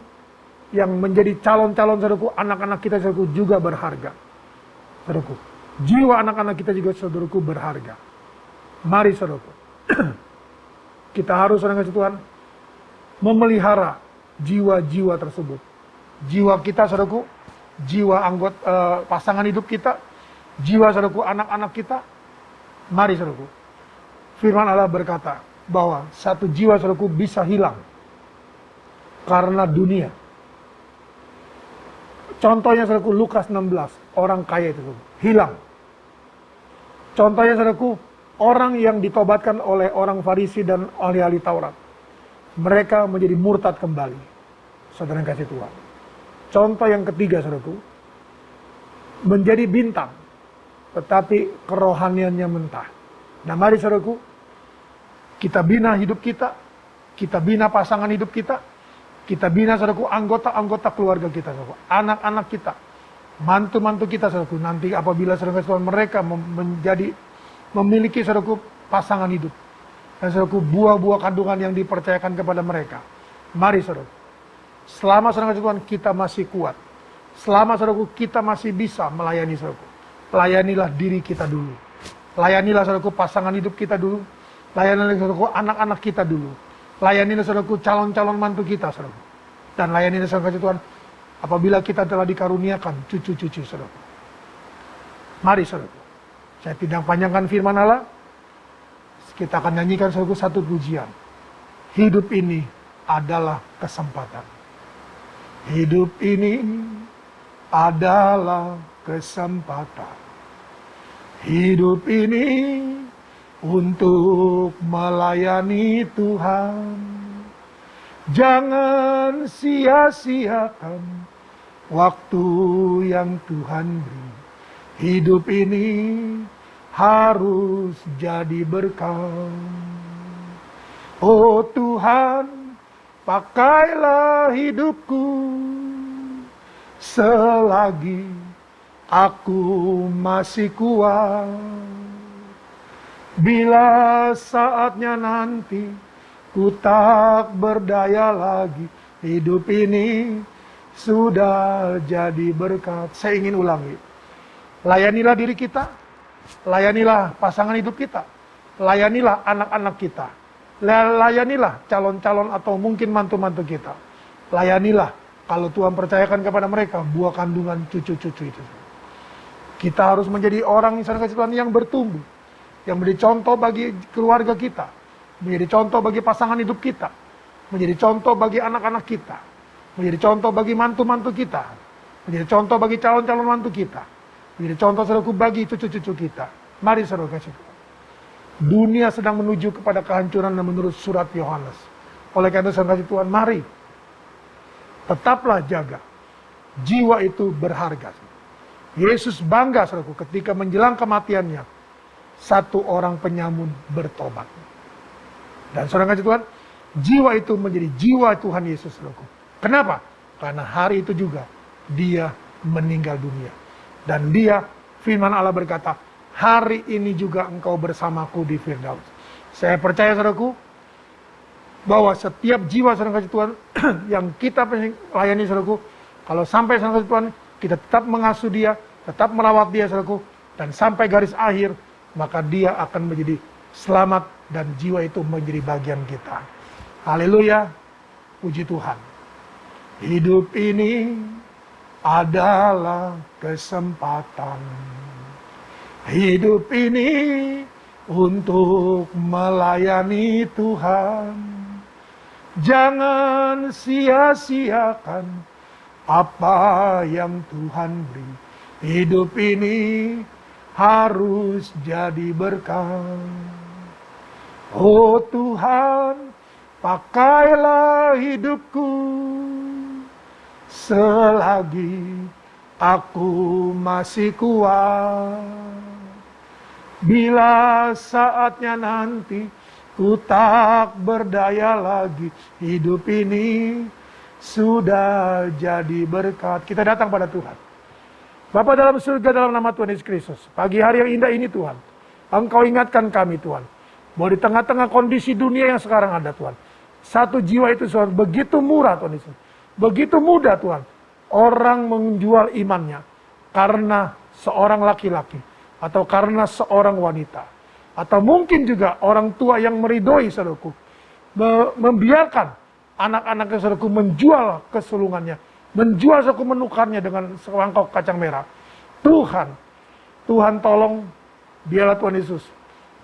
yang menjadi calon-calon saudaraku, anak-anak kita saudaraku juga berharga. Saudaraku, jiwa anak-anak kita juga saudaraku berharga. Mari saudaraku, kita harus saudara Tuhan memelihara jiwa-jiwa tersebut. Jiwa kita saudaraku, jiwa anggota pasangan hidup kita, jiwa saudaraku anak-anak kita. Mari saudaraku. Firman Allah berkata bahwa satu jiwa saudaraku bisa hilang karena dunia. Contohnya saudaraku Lukas 16, orang kaya itu hilang. Contohnya saudaraku orang yang ditobatkan oleh orang Farisi dan ahli-ahli Taurat. Mereka menjadi murtad kembali. Saudara yang kasih Tuhan. Contoh yang ketiga saudaraku, menjadi bintang tetapi kerohaniannya mentah. Nah mari saudaraku, kita bina hidup kita bina pasangan hidup kita bina saudaraku anggota-anggota keluarga kita, saudaraku, anak-anak kita, mantu-mantu kita saudaraku. Nanti apabila saudaraku mereka memiliki saudaraku pasangan hidup dan saudaraku buah-buah kandungan yang dipercayakan kepada mereka. Mari saudaraku, selama saudaraku Tuhan kita masih kuat, selama saudaraku kita masih bisa melayani saudaraku, layanilah diri kita dulu. Layanilah saudaraku pasangan hidup kita dulu. Layanilah saudaraku anak-anak kita dulu. Layanilah saudaraku calon-calon mantu kita saudaraku. Dan layanilah saudaraku Tuhan apabila kita telah dikaruniakan cucu-cucu saudaraku. Mari saudaraku. Saya tidak panjangkan firman Allah. Kita akan nyanyikan saudaraku satu pujian. Hidup ini adalah kesempatan. Hidup ini adalah kesempatan. Hidup ini untuk melayani Tuhan. Jangan sia-siakan waktu yang Tuhan beri. Hidup ini harus jadi berkah. Oh Tuhan, pakailah hidupku selagi aku masih kuat. Bila saatnya nanti ku tak berdaya lagi, hidup ini sudah jadi berkat. Saya ingin ulangi. Layanilah diri kita, layanilah pasangan hidup kita, layanilah anak-anak kita, layanilah calon-calon atau mungkin mantu-mantu kita. Layanilah kalau Tuhan percayakan kepada mereka buah kandungan cucu-cucu itu. Kita harus menjadi orang yang bertumbuh, yang menjadi contoh bagi keluarga kita, menjadi contoh bagi pasangan hidup kita, menjadi contoh bagi anak-anak kita, menjadi contoh bagi mantu-mantu kita, menjadi contoh bagi calon-calon mantu kita, menjadi contoh saudaraku bagi cucu-cucu kita. Mari saudara kasih Tuhan. Dunia sedang menuju kepada kehancuran dan menurut surat Yohanes. Oleh karena itu saudara kasih Tuhan, mari tetaplah jaga. Jiwa itu berharga. Yesus bangga saudaraku ketika menjelang kematiannya, satu orang penyamun bertobat. Dan saudara kasih Tuhan, jiwa itu menjadi jiwa Tuhan Yesus saudaraku. Kenapa? Karena hari itu juga dia meninggal dunia. Dan dia, firman Allah berkata, hari ini juga engkau bersamaku di Firdaus. Saya percaya saudaraku, bahwa setiap jiwa saudara kasih Tuhan yang kita layani saudaraku, kalau sampai saudara kasih Tuhan, kita tetap mengasuh dia, tetap merawat dia saudaraku, dan sampai garis akhir, maka dia akan menjadi selamat dan jiwa itu menjadi bagian kita. Haleluya, puji Tuhan. Hidup ini adalah kesempatan. Hidup ini untuk melayani Tuhan. Jangan sia-siakan apa yang Tuhan beri. Hidup ini harus jadi berkat. Oh Tuhan, pakailah hidupku selagi aku masih kuat. Bila saatnya nanti ku tak berdaya lagi, hidup ini sudah jadi berkat. Kita datang pada Tuhan. Bapa dalam surga, dalam nama Tuhan Yesus Kristus, pagi hari yang indah ini Tuhan, Engkau ingatkan kami Tuhan, bahwa di tengah-tengah kondisi dunia yang sekarang ada Tuhan, satu jiwa itu Tuhan begitu murah Tuhan Yesus, begitu mudah Tuhan, orang menjual imannya karena seorang laki-laki, atau karena seorang wanita, atau mungkin juga orang tua yang meridhoi saudaraku, membiarkan anak-anaknya saudaraku menjual kesulungannya, menjual saudaraku, menukarnya dengan semangkok kacang merah. Tuhan tolong, biarlah Tuhan Yesus,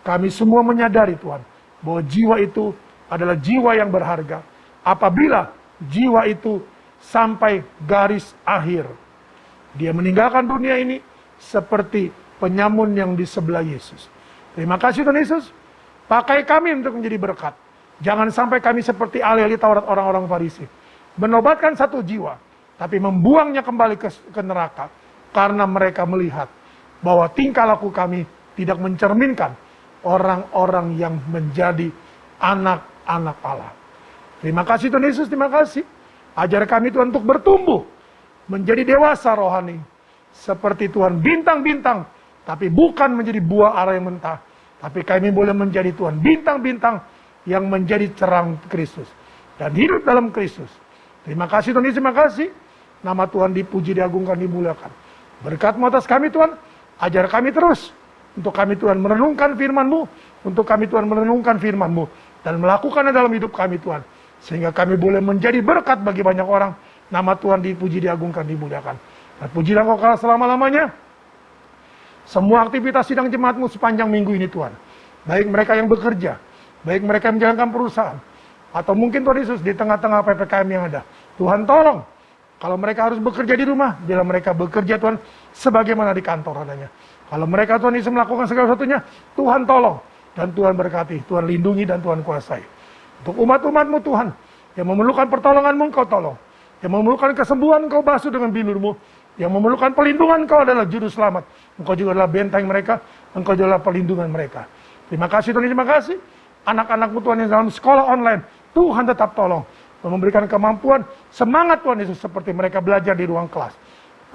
kami semua menyadari Tuhan, bahwa jiwa itu adalah jiwa yang berharga. Apabila jiwa itu sampai garis akhir, dia meninggalkan dunia ini seperti penyamun yang di sebelah Yesus. Terima kasih Tuhan Yesus, pakai kami untuk menjadi berkat. Jangan sampai kami seperti ahli-ahli Taurat orang-orang Farisi, menobatkan satu jiwa, tapi membuangnya kembali ke neraka, karena mereka melihat bahwa tingkah laku kami tidak mencerminkan orang-orang yang menjadi anak-anak Allah. Terima kasih Tuhan Yesus, terima kasih. Ajar kami Tuhan untuk bertumbuh, menjadi dewasa rohani, seperti Tuhan bintang-bintang, tapi bukan menjadi buah ara yang mentah, tapi kami boleh menjadi Tuhan bintang-bintang yang menjadi terang Kristus, dan hidup dalam Kristus. Terima kasih Tuhan Yesus, terima kasih. Nama Tuhan dipuji, diagungkan, dimuliakan. Berkat-Mu atas kami Tuhan, ajar kami terus, untuk kami Tuhan merenungkan firman-Mu, untuk kami Tuhan merenungkan firman-Mu, dan melakukannya dalam hidup kami Tuhan, sehingga kami boleh menjadi berkat bagi banyak orang. Nama Tuhan dipuji, diagungkan, dimuliakan. Dan pujilah Engkau kala selama-lamanya. Semua aktivitas sidang jemaat-Mu sepanjang minggu ini Tuhan, baik mereka yang bekerja, baik mereka yang menjalankan perusahaan, atau mungkin Tuhan Yesus di tengah-tengah PPKM yang ada, Tuhan tolong, kalau mereka harus bekerja di rumah, biarlah mereka bekerja Tuhan sebagaimana di kantor adanya. Kalau mereka Tuhan Yesus melakukan segala sesuatunya, Tuhan tolong, dan Tuhan berkati, Tuhan lindungi, dan Tuhan kuasai. Untuk umat-umat-Mu Tuhan, yang memerlukan pertolongan-Mu Engkau tolong, yang memerlukan kesembuhan Engkau basuh dengan bilur-Mu, yang memerlukan pelindungan Engkau adalah juru selamat. Engkau juga adalah benteng mereka, Engkau juga adalah pelindungan mereka. Terima kasih Tuhan, terima kasih. Anak-anak-Mu Tuhan yang dalam sekolah online, Tuhan tetap tolong. Tuhan memberikan kemampuan, semangat Tuhan Yesus seperti mereka belajar di ruang kelas.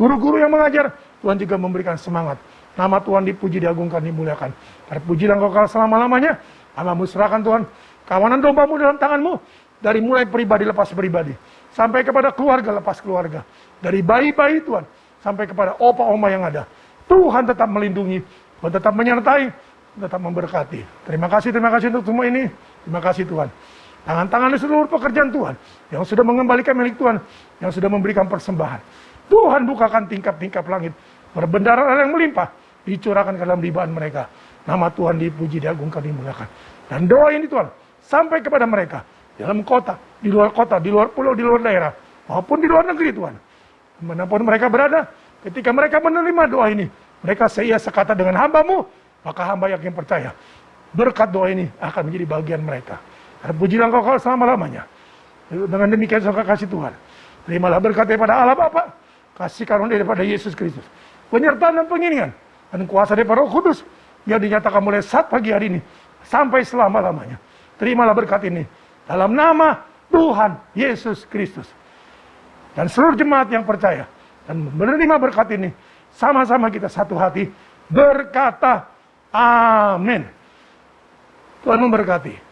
Guru-guru yang mengajar, Tuhan juga memberikan semangat. Nama Tuhan dipuji, diagungkan, dimuliakan. Terpujilah Engkau kekal selama-lamanya. Hamba-Mu serahkan Tuhan, kawanan domba-Mu dalam tangan-Mu. Dari mulai pribadi lepas pribadi, sampai kepada keluarga lepas keluarga. Dari bayi-bayi Tuhan, sampai kepada opa-oma yang ada. Tuhan tetap melindungi, Tuhan tetap menyertai, tetap memberkati. Terima kasih untuk semua ini. Terima kasih Tuhan. Tangan-tangan di seluruh pekerjaan Tuhan, yang sudah mengembalikan milik Tuhan, yang sudah memberikan persembahan. Tuhan bukakan tingkap-tingkap langit, berbendaran yang melimpah, dicurahkan ke dalam libahan mereka. Nama Tuhan dipuji, diagungkan, dimuliakan. Dan doa ini Tuhan, sampai kepada mereka, di dalam kota, di luar pulau, di luar daerah, maupun di luar negeri Tuhan. Dimanapun mereka berada, ketika mereka menerima doa ini, mereka seia sekata dengan hamba-Mu, maka hamba yakin percaya, berkat doa ini akan menjadi bagian mereka. Terpujilah Engkau selama-lamanya. Dengan demikian saya kasih Tuhan. Terimalah berkat daripada Allah Bapa, kasih karunia daripada Yesus Kristus, penyertaan dan pengiringan, dan kuasa daripada Roh Kudus, yang dinyatakan mulai saat pagi hari ini, sampai selama-lamanya. Terimalah berkat ini, dalam nama Tuhan Yesus Kristus. Dan seluruh jemaat yang percaya, dan menerima berkat ini, sama-sama kita satu hati, berkata, amin. Tuhan memberkati.